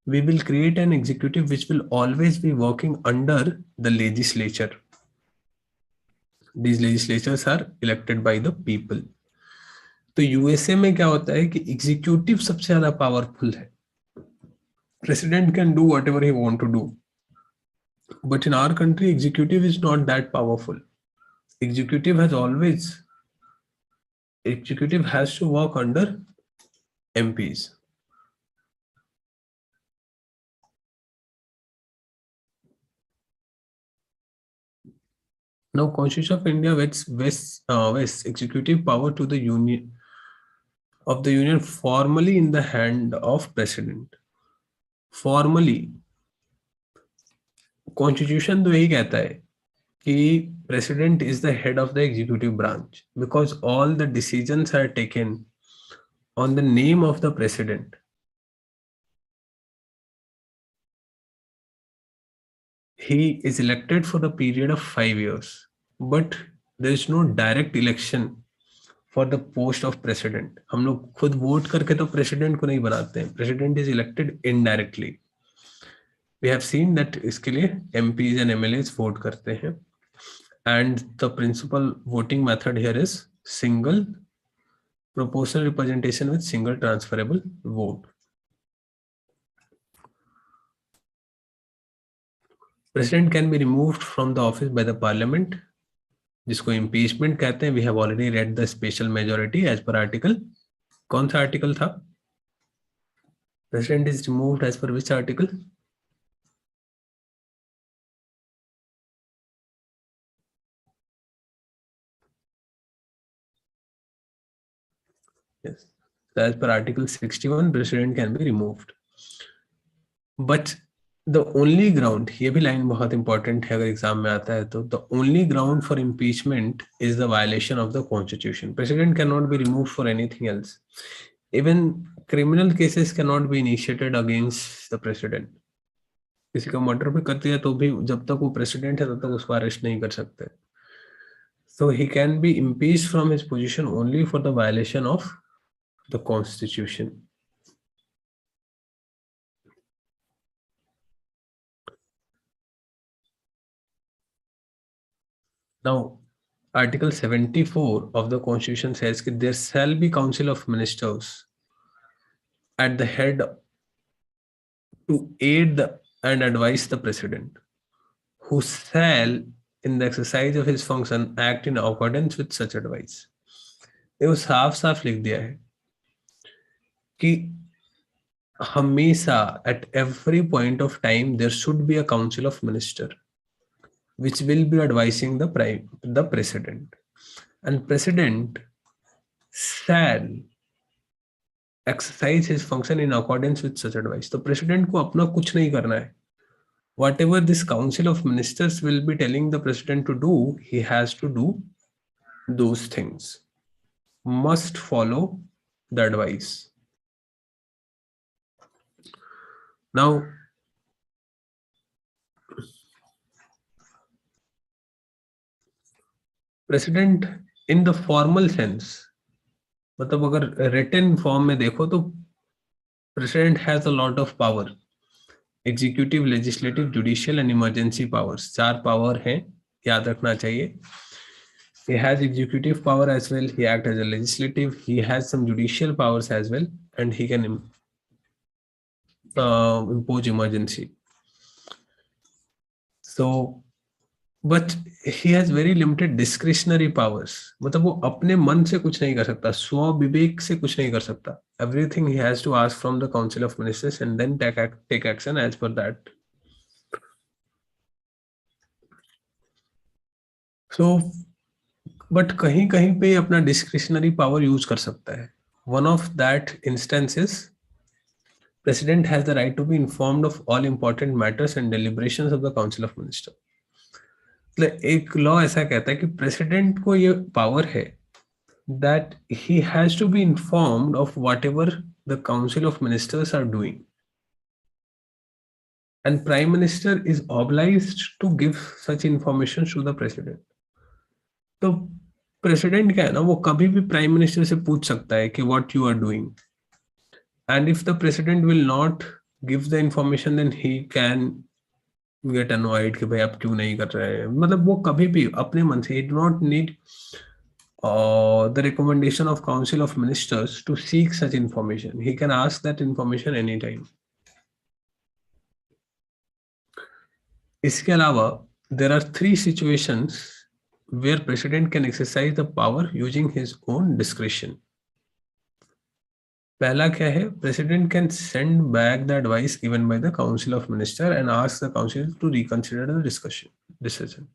We will create an executive which will always be working under the legislature. These legislatures are elected by the people. तो USA में क्या होता है कि executive सबसे ज्यादा powerful है. President can do whatever he want to do, but in our country executive is not that powerful. Executive has to work under MPs. Now, Constitution of India vests executive power to the union formally in the hand of president. Formally, Constitution तो यही कहता है कि president is the head of the executive branch because all the decisions are taken on the name of the president. He is elected for the period of 5 years, but there is no direct election for the post of president. हम लोग खुद vote करके तो president को नहीं बनाते हैं. President is elected indirectly. We have seen that इसके लिए MPs एंड MLAs वोट करते हैं, and the principal voting method here is single proportional representation with single transferable vote. President can be removed from the office by the parliament, जिसको impeachment कहते हैं. We have already read the special majority as per article. कौन सा article था? President is removed as per which article? Yes. So as per Article 61, president can be removed. But the only ground, ये भी line बहुत important है अगर exam में आता है तो, the only ground for impeachment is the violation of the constitution. President cannot be removed for anything else. Even criminal cases cannot be initiated against the president. किसी का मर्डर भी कर दिया तो भी जब तक वो प्रेसिडेंट है तब तक उसको अरेस्ट नहीं कर सकते. So he can be impeached from his position only for the violation of the constitution. Now, Article 74 of the Constitution says that there shall be Council of Ministers at the head to aid and advise the President, who shall, in the exercise of his function, act in accordance with such advice. ये वो साफ साफ लिख दिया है कि हमेशा at every point of time there should be a Council of Minister which will be advising the President, and President shall exercise his function in accordance with such advice. तो प्रेसिडेंट को अपना कुछ नहीं करना है. Whatever this council of ministers will be telling the president to do, he has to do those things. Must follow the advice. Now, president in the formal sense, मतलब अगर written form में देखो तो president has a lot of power. Executive, legislative, judicial and emergency powers. 4 power हैं, याद रखना चाहिए. He has executive power as well. He acts as a legislative. He has some judicial powers as well, and he can impose emergency. So, but he has very limited discretionary powers. मतलब वो अपने मन से कुछ नहीं कर सकता, स्व विवेक से कुछ नहीं कर सकता. Everything he has to ask from the Council of Ministers and then take action as per that. So, but कहीं कहीं पे अपना डिस्क्रिशनरी पावर यूज कर सकता है. One of that instances, President has the right to be informed of all important matters and deliberations of the Council of Ministers. मतलब एक law ऐसा कहता है कि प्रेसिडेंट को ये पावर है that he has to be informed of whatever the Council of Ministers are doing, and Prime Minister is obliged to give such information to the President. तो प्रेसिडेंट क्या है ना, वो कभी भी प्राइम मिनिस्टर से पूछ सकता है कि what you are doing, and if the president will not give the information then he can get annoyed कि भाई आप क्यों नहीं कर रहे हैं. मतलब वो कभी भी अपने मन से, he do not need the recommendation of Council of Ministers to seek such information. He can ask that information anytime. इसके अलावा there are 3 situations where president can exercise the power using his own discretion. पहला क्या है, president can send back the advice given by the council of minister and ask the council to reconsider the decision.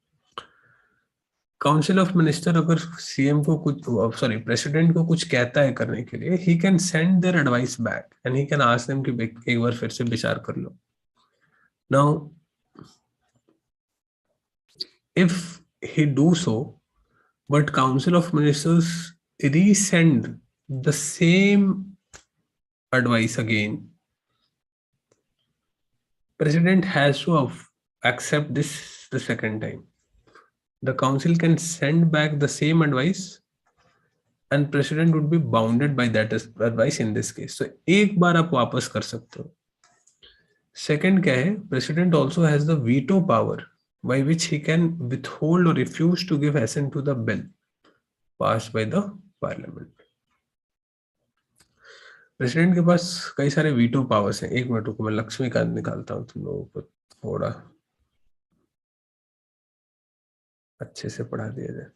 Council of minister अगर CM को कुछ, sorry president को कुछ कहता है करने के लिए, he can send their advice back and he can ask them कि एक बार फिर से विचार कर लो. Now if he do so but council of ministers resend the same advice again, president has to accept this the second time. The council can send back the same advice and president would be bounded by that advice in this case. So एक बार आप वापस कर सकते हो. Second क्या है, president also has the veto power by which he can withhold or refuse to give assent to the bill passed by the parliament. President के पास कई सारे वीटो पावर्स हैं. एक मिनट रुको, मैं लक्ष्मीकांत निकालता हूँ तुम लोगों को थोड़ा अच्छे से पढ़ा दिया जाए.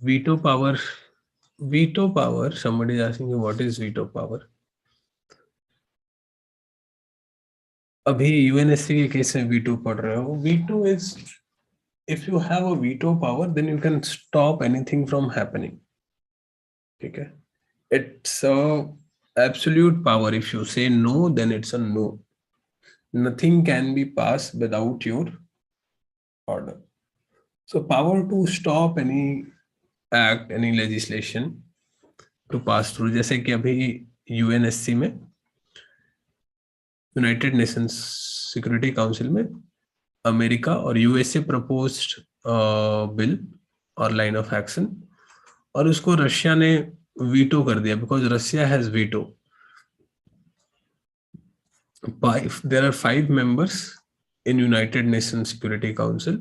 veto power. Veto power. Somebody is asking you what is veto power. अभी यूएनएससी के केस में वीटो पढ़ रहे हो. Veto is, if you have a veto power, then you can stop anything from happening. ठीक है. It's a absolute power. If you say no, then it's a no. Nothing can be passed without your order. So power to stop any act, any legislation to pass through. जैसे कि अभी UNSC में, United Nations security council में, America और USA proposed bill और line of action, और उसको Russia ने वीटो कर दिया because Russia has veto. There are 5 members in United Nation security council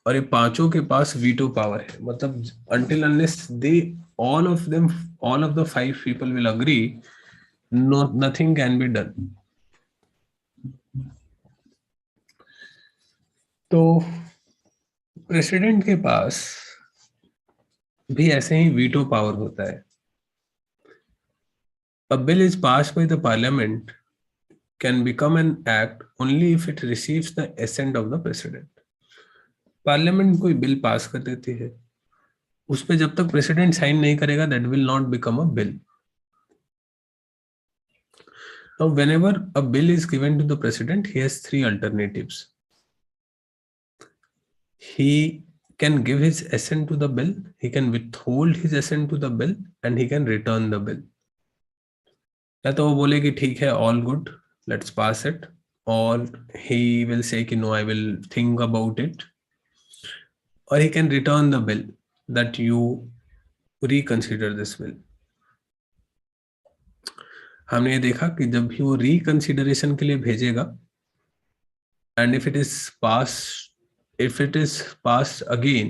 और ये पांचों के पास वीटो पावर है. मतलब until unless they all of them, all of the 5 people will agree, nothing can be done. तो president के पास भी ऐसे ही वीटो पावर होता है. A bill is passed by the parliament can become an act only if it receives the assent of the president. Parliament कोई bill pass कर देती है, उस पे जब तक प्रेसिडेंट साइन नहीं करेगा, that will not become a bill. Now, whenever a bill is given to the president, he has 3 alternatives. He can give his assent to the bill, he can withhold his assent to the bill, and he can return the bill. या तो वो बोले कि ठीक है, all good, let's pass it, or he will say कि no, I will think about it, or he can return the bill, that you reconsider this bill. हमने ये देखा कि जब भी वो रिकंसिडरेशन के लिए भेजेगा, and if it is passed again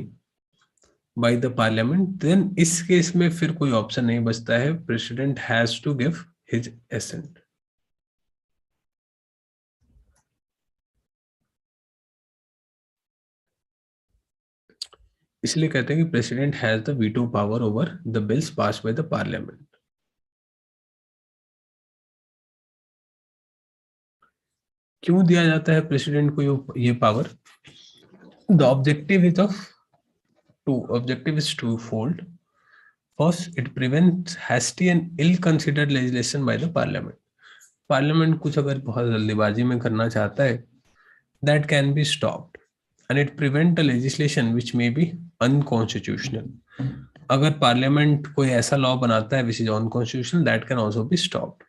by the parliament, then इस केस में फिर कोई ऑप्शन नहीं बचता है, president has to give his assent. इसलिए कहते हैं कि president has the veto power over the bills passed by the parliament. क्यों दिया जाता है प्रेसिडेंट को ये power? The objective is two fold. First, it prevents hasty and ill considered legislation by the parliament. Parliament कुछ अगर बहुत जल्दीबाजी में करना चाहता है, that can be stopped, and it prevent a legislation which may be unconstitutional. अगर parliament कोई ऐसा लॉ बनाता है which is unconstitutional, that can also be stopped.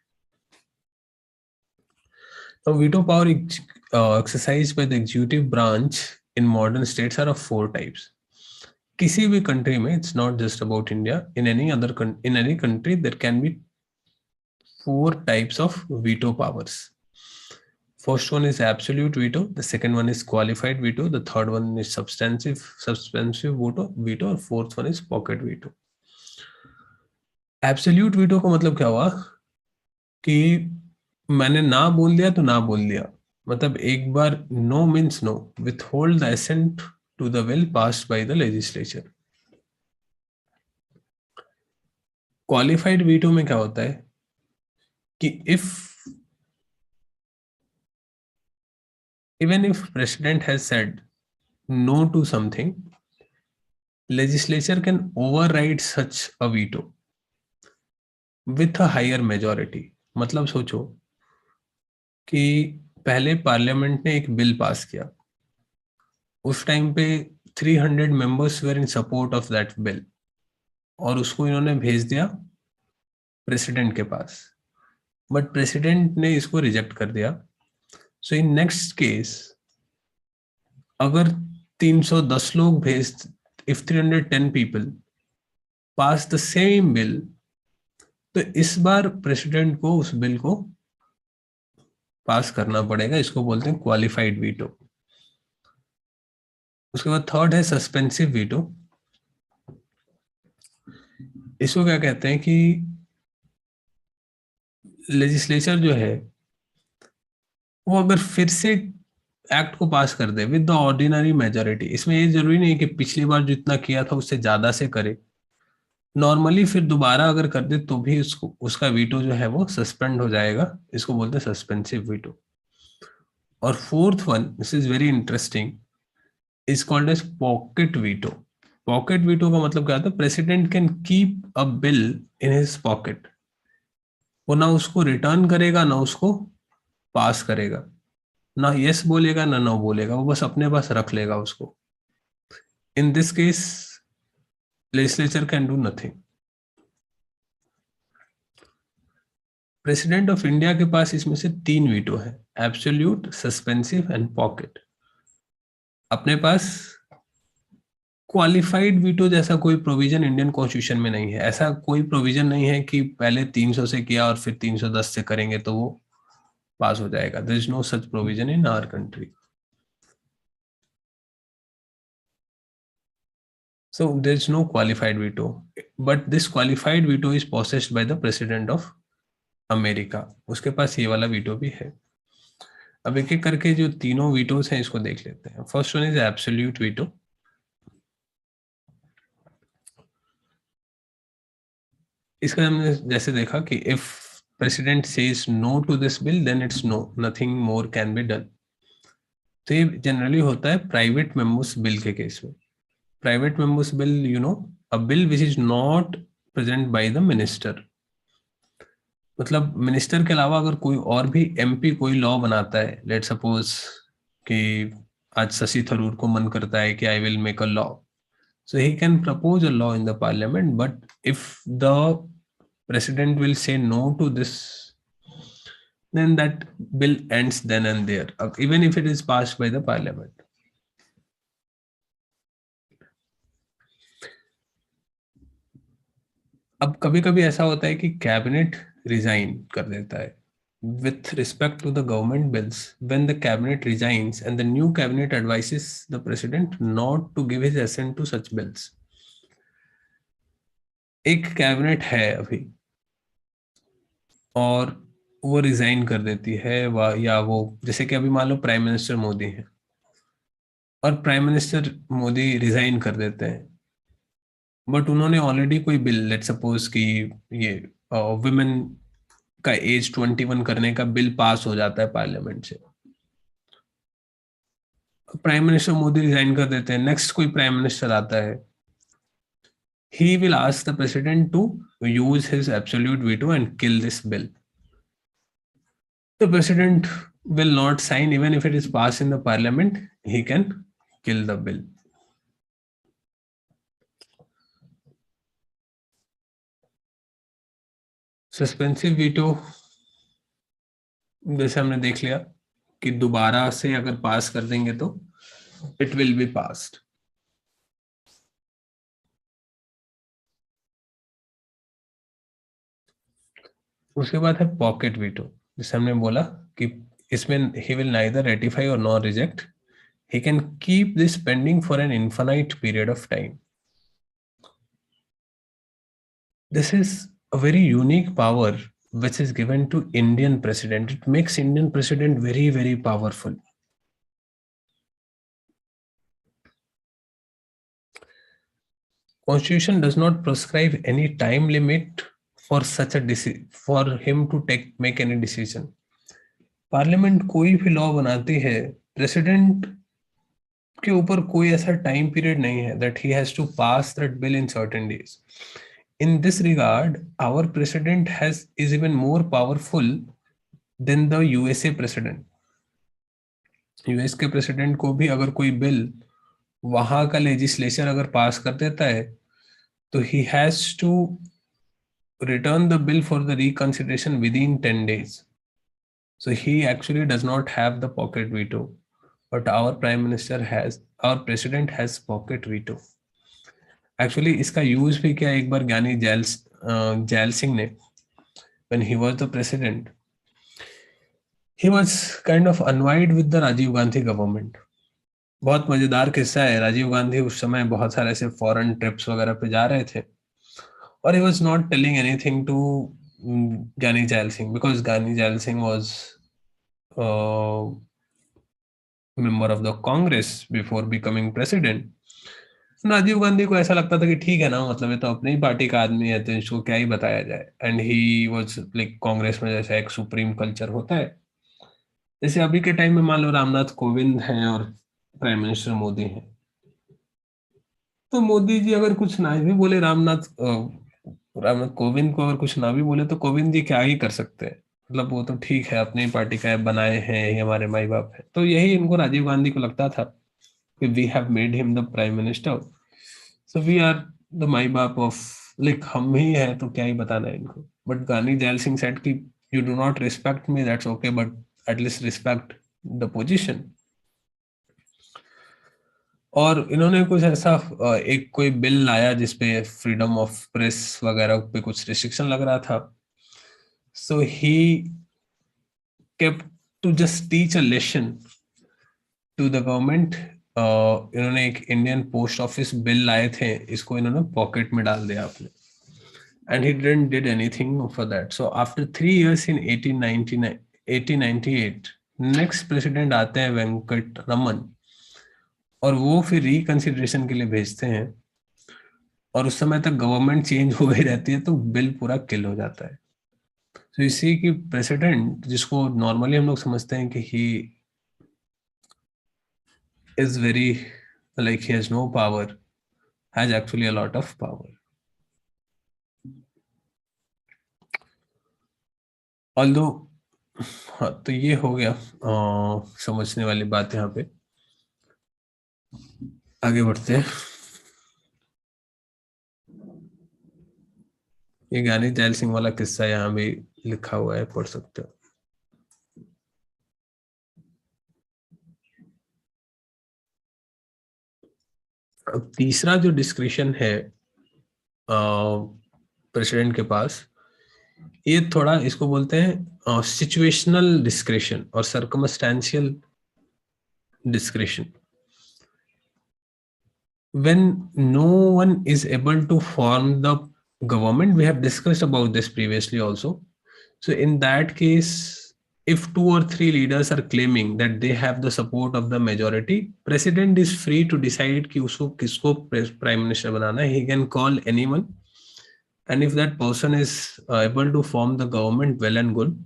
Now, veto power exercised by the executive branch in modern states are of 4 types. किसी भी country में, it's not just about India, in any country there can be 4 types of veto powers. First one is absolute veto, the second one is qualified veto, the third one is suspensive veto, और fourth one is pocket veto. Absolute veto का मतलब क्या हुआ कि मैंने ना बोल दिया तो ना बोल दिया, मतलब एक बार no means no, withhold the assent to the bill passed by the legislature. Qualified veto में क्या होता है कि even if president has said no to something, legislature can override such a veto with a higher majority. मतलब सोचो कि पहले parliament ने एक बिल पास किया, उस टाइम पे 300 members were in support of that bill, और उसको इन्होंने भेज दिया प्रेसिडेंट के पास, बट प्रेसिडेंट ने इसको रिजेक्ट कर दिया. सो इन नेक्स्ट केस अगर 310 लोग if 310 people pass the same bill, तो इस बार प्रेसिडेंट को उस बिल को पास करना पड़ेगा. इसको बोलते हैं क्वालिफाइड वीटो. उसके बाद थर्ड है सस्पेंसिव वीटो. इसको क्या कहते हैं कि लेजिस्लेचर जो है वो अगर फिर से एक्ट को पास कर दे विद द ऑर्डिनरी मेजोरिटी। इसमें ये जरूरी नहीं है कि पिछली बार जितना किया था उससे ज्यादा से करे, नॉर्मली फिर दोबारा अगर कर दे तो भी उसको उसका वीटो जो है वो सस्पेंड हो जाएगा। इसको बोलते हैं सस्पेंसिव वीटो। और fourth one, this is very interesting, is called as pocket veto. Pocket veto का मतलब क्या होता है? President can keep a bill in his pocket. वो ना उसको रिटर्न करेगा ना उसको पास करेगा, ना यस बोलेगा ना नो बोलेगा, वो बस अपने पास रख लेगा उसको। In this case legislature can do nothing. President of India के पास इसमें से तीन वीटो है, एब्सोल्यूट, सस्पेंसिव एंड पॉकेट। अपने पास क्वालिफाइड वीटो जैसा कोई प्रोविजन इंडियन कॉन्स्टिट्यूशन में नहीं है। ऐसा कोई प्रोविजन नहीं है कि पहले 300 से किया और फिर 310 से करेंगे तो वो पास हो जाएगा। There is no such provision in our country. So there is no qualified veto, but this qualified veto is possessed by the president of America. उसके पास ये वाला वीटो भी है। अब एक एक करके जो तीनों वीटोस हैं इसको देख लेते हैं। First one is absolute veto. इसका हमने जैसे देखा कि if president says no to this bill then it's no, nothing more can be done. तो ये जनरली होता है प्राइवेट मेम्बर्स बिल के केस में। Private members bill, you know, a bill which is not present by the minister. मतलब minister के अलावा अगर कोई और भी एमपी कोई लॉ बनाता है, लेट सपोज कि आज शशि थरूर को मन करता है कि I will make a law, so he can propose a law in the parliament, but if the president will say no to this, then that bill ends then and there, even if it is passed by the parliament. अब कभी कभी ऐसा होता है कि cabinet resign कर देता है with respect to the government bills. When the cabinet resigns and the new cabinet advises the president not to give his assent to such bills. एक कैबिनेट है अभी और वो रिजाइन कर देती है, या वो जैसे कि अभी मान लो प्राइम मिनिस्टर मोदी है और प्राइम मिनिस्टर मोदी रिजाइन कर देते हैं, बट उन्होंने ऑलरेडी कोई बिल, लेट सपोज कि ये वुमेन का एज 21 करने का बिल पास हो जाता है पार्लियामेंट से। प्राइम मिनिस्टर मोदी रिजाइन कर देते हैं, नेक्स्ट कोई प्राइम मिनिस्टर आता है, he will ask the president to use his absolute veto and kill this bill. The president will not sign even if it is passed in the parliament, he can kill the bill. Suspensive veto जैसे हमने देख लिया कि दोबारा से अगर पास कर देंगे तो इट विल बी पास्ड। उसके बाद है पॉकेट वीटो, जिसे हमने बोला कि इसमें ही विल नाइदर रेटिफाई और not reject, he can keep this pending for an infinite period of time. This is a very unique power which is given to Indian president. It makes Indian president very, very powerful. Constitution does not prescribe any time limit for such a for him to make any decision. Parliament कोई भी law बनाती है, president के ऊपर कोई ऐसा time period नहीं है that he has to pass that bill in certain days. In this regard our president has is even more powerful than the USA president. US के प्रेसिडेंट को भी अगर कोई बिल वहां का लेजिस्लेचर अगर पास कर देता है तो he has to return the bill for the reconsideration within 10 days. So he actually does not have the pocket veto, but our prime minister has, our president has pocket veto. Actually इसका use भी किया एक बार ज्ञानी gel Singh ने, when he was the president, he was kind of annoyed with the Rajiv Gandhi government. बहुत मजेदार किस्सा है, राजीव गांधी उस समय बहुत सारे ऐसे फॉरेन ट्रिप्स वगैरह पे जा रहे थे और he was not telling anything to Gani Jail Singh because Gani Jail Singh was uh, member of the Congress before becoming president. Rajiv Gandhi को ऐसा लगता था कि ठीक है ना, मतलब ये तो अपनी ही पार्टी का आदमी है तो इसको क्या ही बताया जाए, and he was like Congress में जैसा एक सुप्रीम कल्चर होता है, जैसे अभी के टाइम में मान लो रामनाथ कोविंद हैं और प्राइम मिनिस्टर मोदी हैं, तो मोदी जी अगर कुछ ना भी बोले, रामनाथ कोविंद को अगर कुछ ना भी बोले तो कोविंद जी क्या ही कर सकते हैं, मतलब वो तो ठीक है अपनी पार्टी का बनाए हैं, ये हमारे माई बाप है। तो यही इनको राजीव गांधी को लगता था कि we have made him the prime minister, so we are the माई बाप ऑफ, लाइक हम ही है तो क्या ही बताना है इनको। बट गांधी जैल सिंह सेड कि you do not respect me, that's okay, but at least respect the position. और इन्होंने कुछ ऐसा एक कोई बिल लाया जिसपे फ्रीडम ऑफ प्रेस वगैरह पे कुछ रिस्ट्रिक्शन लग रहा था, so he kept to just teach a lesson to the government. इन्होंने एक इंडियन पोस्ट ऑफिस बिल लाए थे, इसको इन्होंने पॉकेट में डाल दिया अपने, and he didn't did anything for that. So after 3 years in 1899 1898 next president आते हैं वेंकट रमन, और वो फिर रिकंसिडरेशन के लिए भेजते हैं, और उस समय तक गवर्नमेंट चेंज हो गई रहती है तो बिल पूरा किल हो जाता है। तो इसी की प्रेसिडेंट, जिसको नॉर्मली हम लोग समझते हैं कि he is very like he has no power, has actually a lot of power. Although, हाँ तो ये हो गया समझने वाली बात यहाँ पे। आगे बढ़ते हैं। ये ज्ञानी जैल सिंह वाला किस्सा यहाँ भी लिखा हुआ है, पढ़ सकते हो। अब तीसरा जो डिस्क्रिशन है प्रेसिडेंट के पास, ये थोड़ा इसको बोलते हैं सिचुएशनल डिस्क्रिशन और circumstantial discretion. when no one is able to form the government, we have discussed about this previously also, so in that case, if 2 or 3 leaders are claiming that they have the support of the majority, president is free to decide कि उसको किसको prime minister बनाना है, he can call anyone, and if that person is able to form the government, well and good।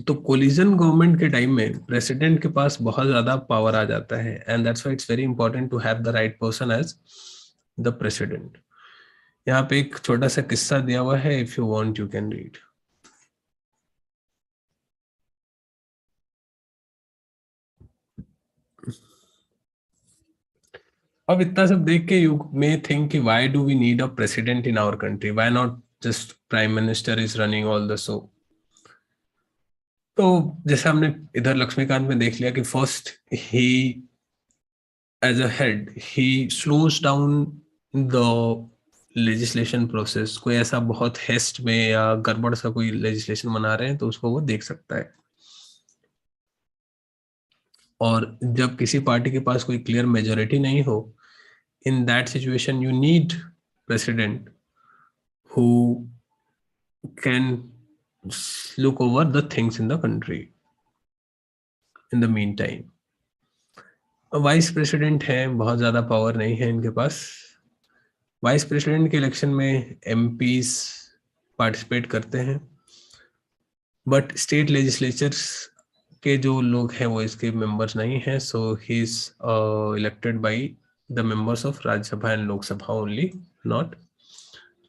तो coalition government के time में president के पास बहुत ज्यादा पावर आ जाता है, and that's why it's very important to have the right person as the president. यहाँ पे एक छोटा सा किस्सा दिया हुआ है, if you want you can read. अब इतना सब देख के यू मे थिंक कि why do we need a president in our country, why not just prime minister is running all the show. तो जैसे हमने इधर लक्ष्मीकांत में देख लिया कि first he as a head he slows down the legislation process. कोई ऐसा बहुत हेस्ट में या गड़बड़ सा कोई लेजिस्लेशन बना रहे हैं तो उसको वो देख सकता है, और जब किसी पार्टी के पास कोई क्लियर मेजोरिटी नहीं हो, in that situation you need president who can look over the things in the country in the meantime। Vice president है, बहुत ज्यादा पावर नहीं है इनके पास। वाइस प्रेसिडेंट के इलेक्शन में एमपीज पार्टिसिपेट करते हैं, बट स्टेट लेजिस्लेचर्स के जो लोग हैं वो इसके मेंबर्स नहीं हैं, so he is elected by the members of Rajya Sabha and Lok Sabha only, not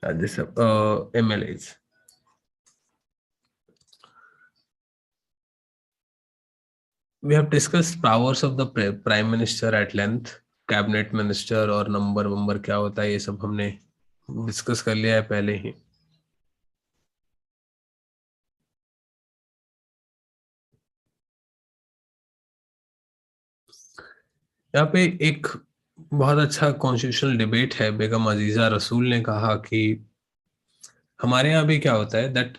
Rajya Sabha MLAs. We have discussed powers of the prime minister at length, cabinet minister और नंबर वंबर क्या होता है ये सब हमने डिस्कस कर लिया है पहले ही। यहाँ पे एक बहुत अच्छा कॉन्स्टिट्यूशनल डिबेट है। बेगम अजीजा रसूल ने कहा कि हमारे यहाँ भी क्या होता है that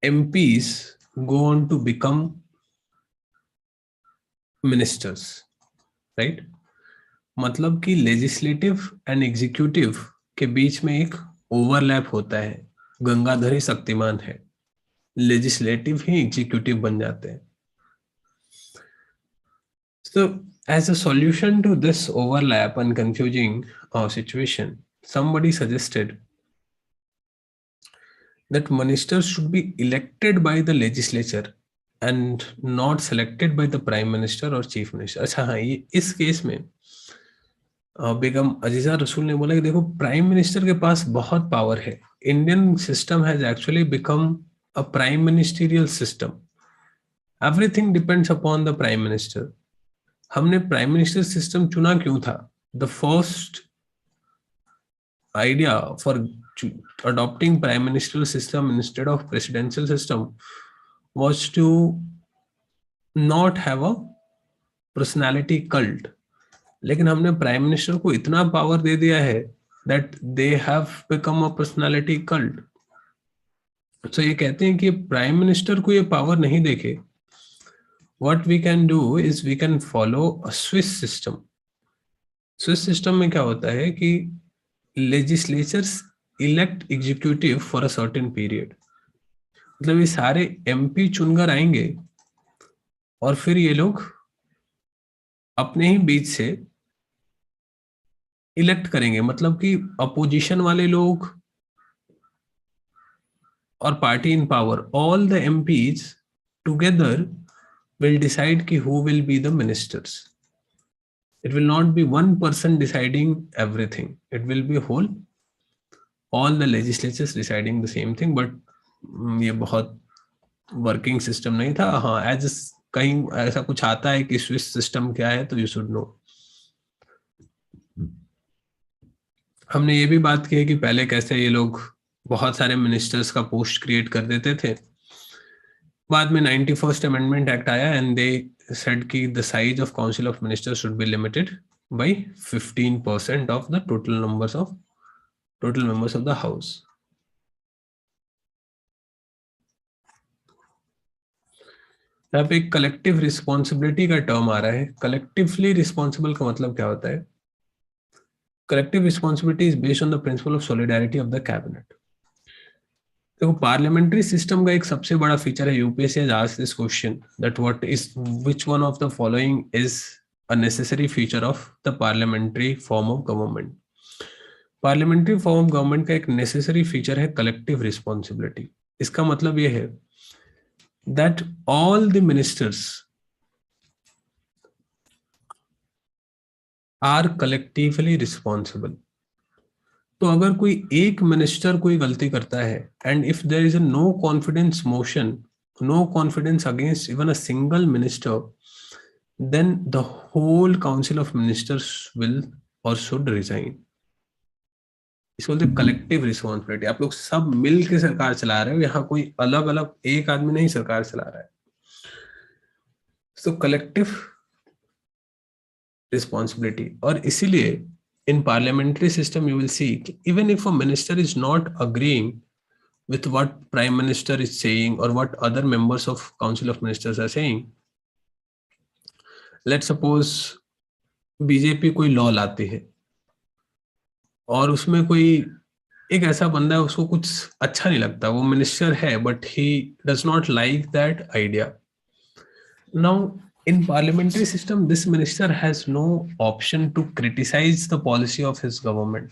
MPs go on to become ministers, right. मतलब कि लेजिस्लेटिव एंड एग्जीक्यूटिव के बीच में एक ओवरलैप होता है। गंगाधर ही शक्तिमान है, लेजिस्लेटिव ही एग्जीक्यूटिव बन जाते हैं। So, as a solution to this overlap and confusing situation, somebody suggested that ministers should be elected by the legislature and not selected by the prime minister or chief minister. अच्छा हाँ, ये इस case में बेगम अजीजा रसूल ने बोला कि देखो प्राइम मिनिस्टर के पास बहुत पावर है. Indian system has actually become a prime ministerial system. Everything depends upon the prime minister. हमने प्राइम मिनिस्टर सिस्टम चुना क्यों था? The first idea for adopting prime ministerial system instead of presidential system was to not have a personality cult. लेकिन हमने prime minister को इतना power दे दिया है that they have become a personality cult. So ये कहते हैं कि प्राइम मिनिस्टर को ये पावर नहीं देके what we can do is we can follow a Swiss system. Swiss system में क्या होता है कि legislatures elect executive for a certain period. मतलब ये सारे एमपी चुनकर आएंगे और फिर ये लोग अपने ही बीच से इलेक्ट करेंगे. मतलब कि अपोजिशन वाले लोग और party in power, all the MPs together will decide ki who will be the ministers. It will not be one person deciding everything. It will be whole, all the legislatures deciding the same thing. But ये बहुत working system नहीं था. हाँ, as कहीं ऐसा कुछ आता है कि स्विस सिस्टम क्या है तो यू शुड नो. हमने ये भी बात की है कि पहले कैसे ये लोग बहुत सारे मिनिस्टर्स का पोस्ट क्रिएट कर देते थे. बाद में 91st अमेंडमेंट एक्ट आया एंड दे सेड कि the size of council of ministers should be limited by 15% of the total members of the house. यहाँ पे एक कलेक्टिव रिस्पॉन्सिबिलिटी का टर्म आ रहा है. कलेक्टिवली रिस्पॉन्सिबल का मतलब क्या होता है? Collective responsibility is based on the principle of solidarity of the cabinet. देखो पार्लियामेंट्री सिस्टम का एक सबसे बड़ा फीचर है, UPSC has asked this question that what is which one of the following is a necessary feature of the parliamentary form of government. Parliamentary form of government का एक necessary feature है collective responsibility. इसका मतलब यह है that all the ministers are collectively responsible. तो अगर कोई एक मिनिस्टर कोई गलती करता है and if there is a no confidence motion, no confidence against even a single minister, then the whole council of ministers will और शुड रिजाइन. इसको बोलते कलेक्टिव रिस्पॉन्सिबिलिटी. आप लोग सब मिल के सरकार चला रहे हो, यहाँ कोई अलग अलग एक आदमी नहीं सरकार चला रहा है. सो कलेक्टिव रिस्पॉन्सिबिलिटी. और इसीलिए in parliamentary system you will see even if a minister is not agreeing with what prime minister is saying or what other members of council of ministers are saying, let's suppose BJP कोई law लाती है और उसमें कोई एक ऐसा बंदा है उसको कुछ अच्छा नहीं लगता, वो मिनिस्टर है but he does not like that idea. Now in parliamentary system this minister has no option to criticize the policy of his government.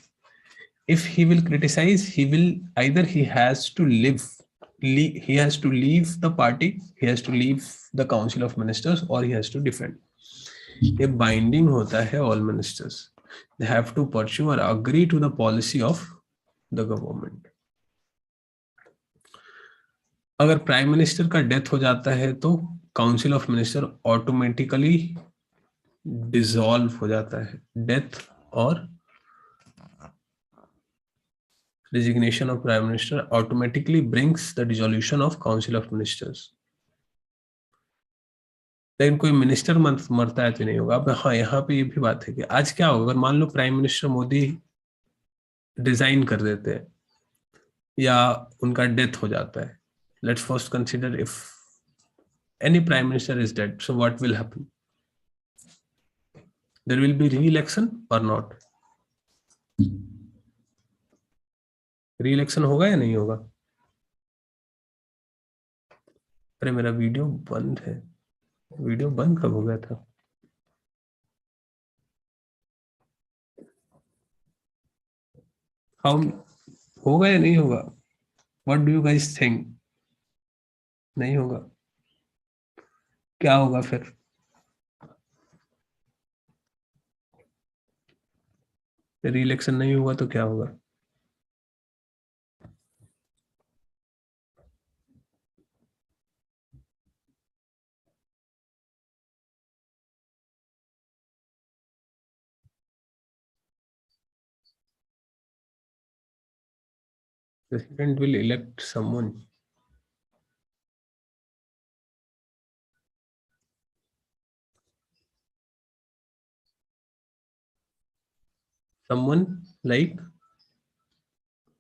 If he will criticize, he will either he has to he has to leave the party, he has to leave the council of ministers, or he has to defend. ये binding होता है all ministers. They have to pursue or agree to the policy of the government. अगर prime minister का death हो जाता है तो council of minister automatically dissolve हो जाता है. डेथ और resignation of prime minister automatically brings the dissolution of council of ministers. लेकिन कोई मिनिस्टर मरता है तो नहीं होगा. अब हाँ, यहाँ पे ये भी बात है कि आज क्या होगा अगर मान लो प्राइम मिनिस्टर मोदी डिजाइन कर देते हैं या उनका डेथ हो जाता है. Let's first consider if any prime minister is dead, so what will happen? There will be re-election और नॉट? री-इलेक्शन होगा या नहीं होगा? अरे मेरा वीडियो बंद है. वीडियो बंद कब हो गया था? हाउ होगा या नहीं होगा? What do you guys think? नहीं होगा? क्या होगा फिर? री इलेक्शन नहीं हुआ तो क्या होगा? President will elect someone. Someone like,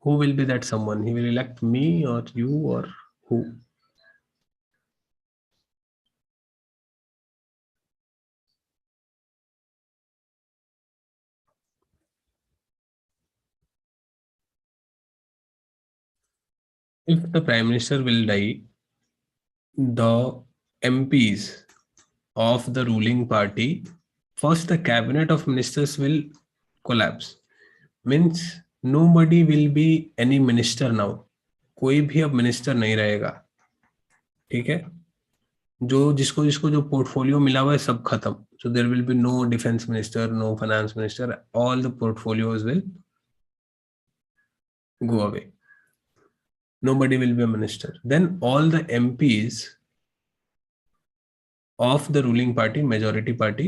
who will be that someone? He will elect me or you or who? If the Prime Minister will die, the MPs of the ruling party, first the cabinet of ministers will collapse. Means nobody will be any minister now. कोई भी अब minister नहीं रहेगा, ठीक है? जो जिसको जिसको जो पोर्टफोलियो मिला हुआ है सब खत्म. So there will be no defence minister, no finance minister, all the portfolios will go away. Nobody will be a minister. Then all the MPs of the ruling party, majority party,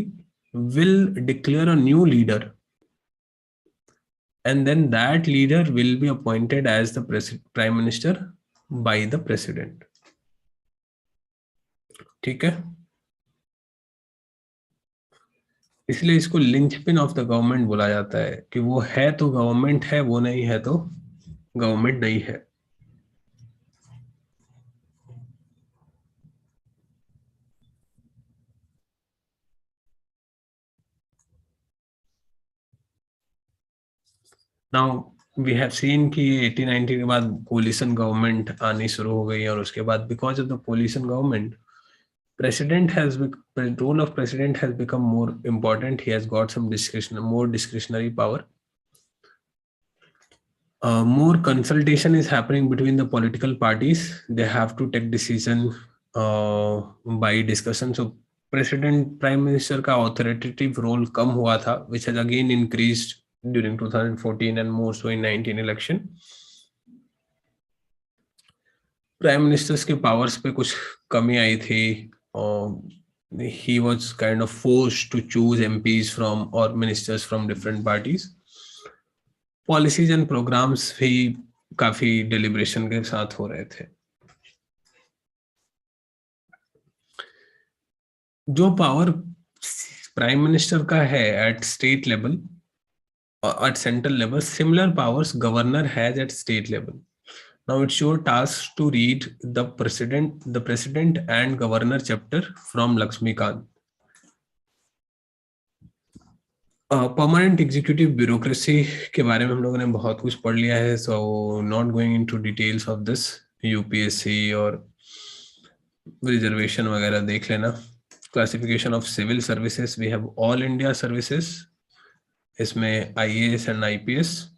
will declare a new leader, and then that leader will be appointed as the prime minister by the president. ठीक है? इसलिए इसको linchpin of the government बोला जाता है कि वो है तो गवर्नमेंट है, वो नहीं है तो गवर्नमेंट नहीं है. नाउ वी हैव सीन कि 1890 के बाद कोलिशन गवर्नमेंट आनी शुरू हो गई, और उसके बाद because of the coalition government, president has role of president has become more important. He has got some more discretionary power. More consultation is happening between the political parties. They have to take decision by discussion. So president prime minister का authoritative role कम हुआ था, which has again increased during 2014 and more so in 19 election. Prime ministers के powers पे कुछ कमी आई थी. He was kind of forced to choose MPs from or ministers from different parties. Policies and programs भी काफी deliberation के साथ हो रहे थे. जो पावर प्राइम मिनिस्टर का है at state level, at central level, similar powers governor has at state level. Now it's your task to read the president and governor chapter from Lakshmikant. Permanent executive bureaucracy के बारे में हम लोगों ने बहुत कुछ पढ़ लिया है, so not going into details of this. UPSC और रिजर्वेशन वगैरह देख लेना. Classification of civil services, we have all India services, इसमें IAS and IPS,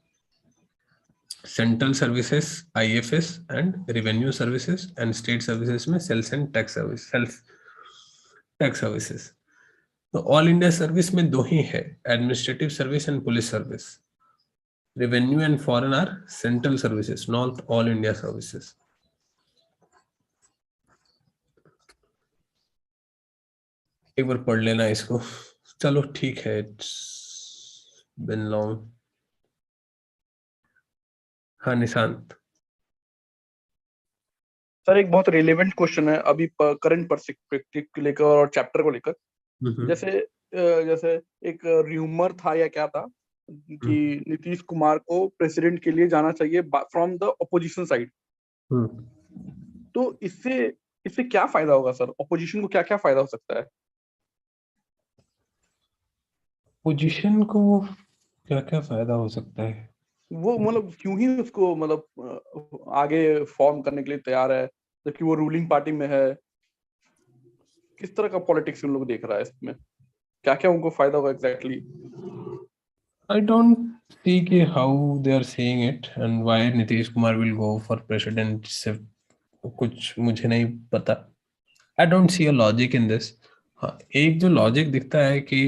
central services IFS and revenue services, and state services में sales and tax service, self tax services. तो all India service में दो ही है, administrative service and police service. Revenue and foreign are central services, not all India services. एक बार पढ़ लेना इसको. चलो ठीक है, इट्स बिन लॉन्ग. हाँ निशांत. सर एक बहुत रिलेवेंट क्वेश्चन है अभी करंट पर्सपेक्टिव को लेकर और चैप्टर को लेकर. जैसे एक र्यूमर था या क्या था कि नीतीश कुमार को प्रेसिडेंट के लिए जाना चाहिए फ्रॉम द ऑपोजिशन साइड. तो इससे क्या फायदा होगा सर? ऑपोजिशन को क्या क्या फायदा हो सकता है? पोजीशन को क्या क्या फायदा हो सकता है? वो मतलब क्यों ही उसको मतलब आगे फॉर्म करने के लिए तैयार है जबकि वो रूलिंग पार्टी में है? किस तरह का पॉलिटिक्स उन लोग देख रहा है इसमें? क्या क्या उनको फायदा होगा exactly? I don't see how they are saying it and why Nitish Kumar will go for president से कुछ मुझे नहीं पता. I don't see a logic in this. हाँ, एक जो logic दिखता है कि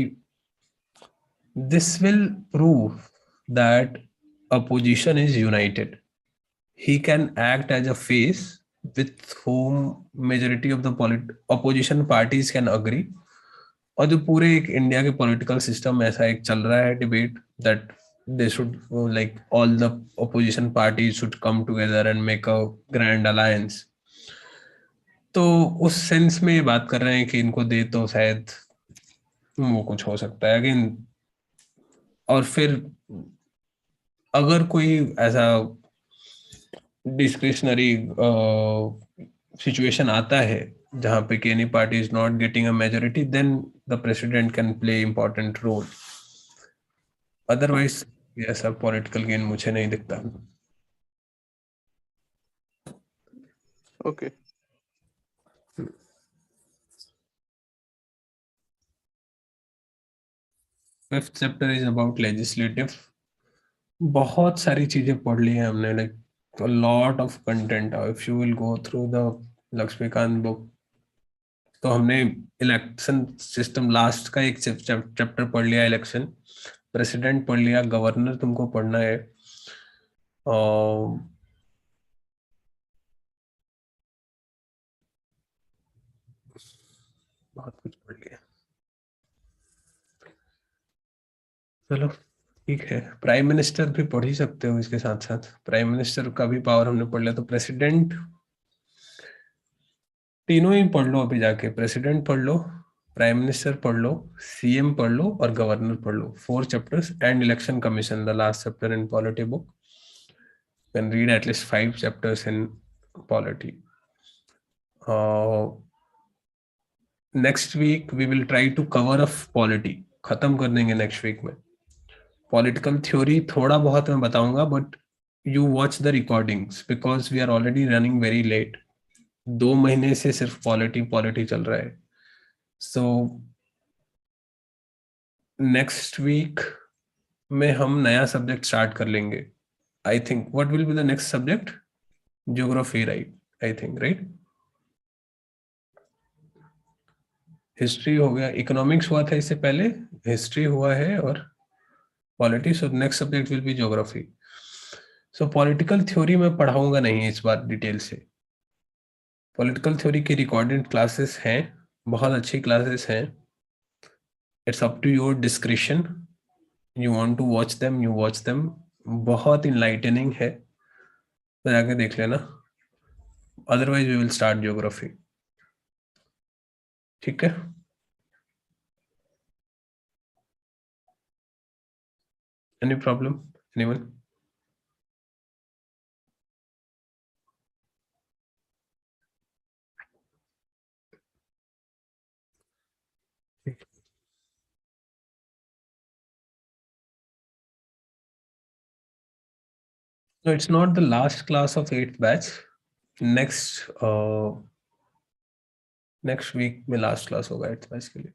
this will prove that opposition is united. He can act as a face with whom majority of the opposition parties can agree. और जो पूरे एक इंडिया के पॉलिटिकल सिस्टम में ऐसा एक चल रहा है debate that they should like all the opposition party should come together and make a grand alliance. तो उस सेंस में ये बात कर रहे हैं कि इनको दे तो शायद वो कुछ हो सकता है अगेन. और फिर अगर कोई ऐसा डिस्क्रिशनरी सिचुएशन आता है जहां पे कि any party is not getting a majority then the president can play important role. Otherwise ऐसा पॉलिटिकल गेन मुझे नहीं दिखता. Okay fifth chapter is about legislative. बहुत सारी चीजें पढ़ ली हैं हमने like a lot of content. If you will go through the Laxmikanth book तो हमने इलेक्शन सिस्टम लास्ट का एक चैप्टर पढ़ लिया. इलेक्शन प्रेसिडेंट पढ़ लिया. गवर्नर तुमको पढ़ना है. बहुत कुछ पढ़ लिया. चलो ठीक है. प्राइम मिनिस्टर भी पढ़ ही सकते हो इसके साथ साथ. प्राइम मिनिस्टर का भी पावर हमने पढ़ लिया. तो प्रेसिडेंट तीनों ही पढ़ लो अभी जाके. प्रेसिडेंट पढ़ लो, प्राइम मिनिस्टर पढ़ लो, सीएम पढ़ लो और गवर्नर पढ़ लो. 4 chapters and election commission the last chapter in polity book. Can read at least 5 chapters in polity. Next week we will try to cover up polity. खत्म कर देंगे नेक्स्ट वीक में. Political theory थोड़ा बहुत मैं बताऊंगा but you watch the recordings because we are already running very late. 2 महीने से सिर्फ पॉलिटी पॉलिटी चल रहा है. सो नेक्स्ट वीक में हम नया सब्जेक्ट स्टार्ट कर लेंगे. I think what will be the next subject? Geography right? I think right. History हो गया. इकोनॉमिक्स हुआ था इससे पहले. हिस्ट्री हुआ है और polity. So next subject will be geography. So political theory में पढ़ाऊंगा नहीं इस बार डिटेल से. पॉलिटिकल थ्योरी की रिकॉर्डेड क्लासेस हैं. बहुत अच्छी क्लासेस हैं. It's up to your discretion. You want to watch them you watch them. बहुत इनलाइटनिंग है तो जाके देख लेना. Otherwise we will start geography. ठीक है. Any problem? Anyone? No, it's not the last class of 8th batch. Next next week में last class होगा 8th batch के लिए.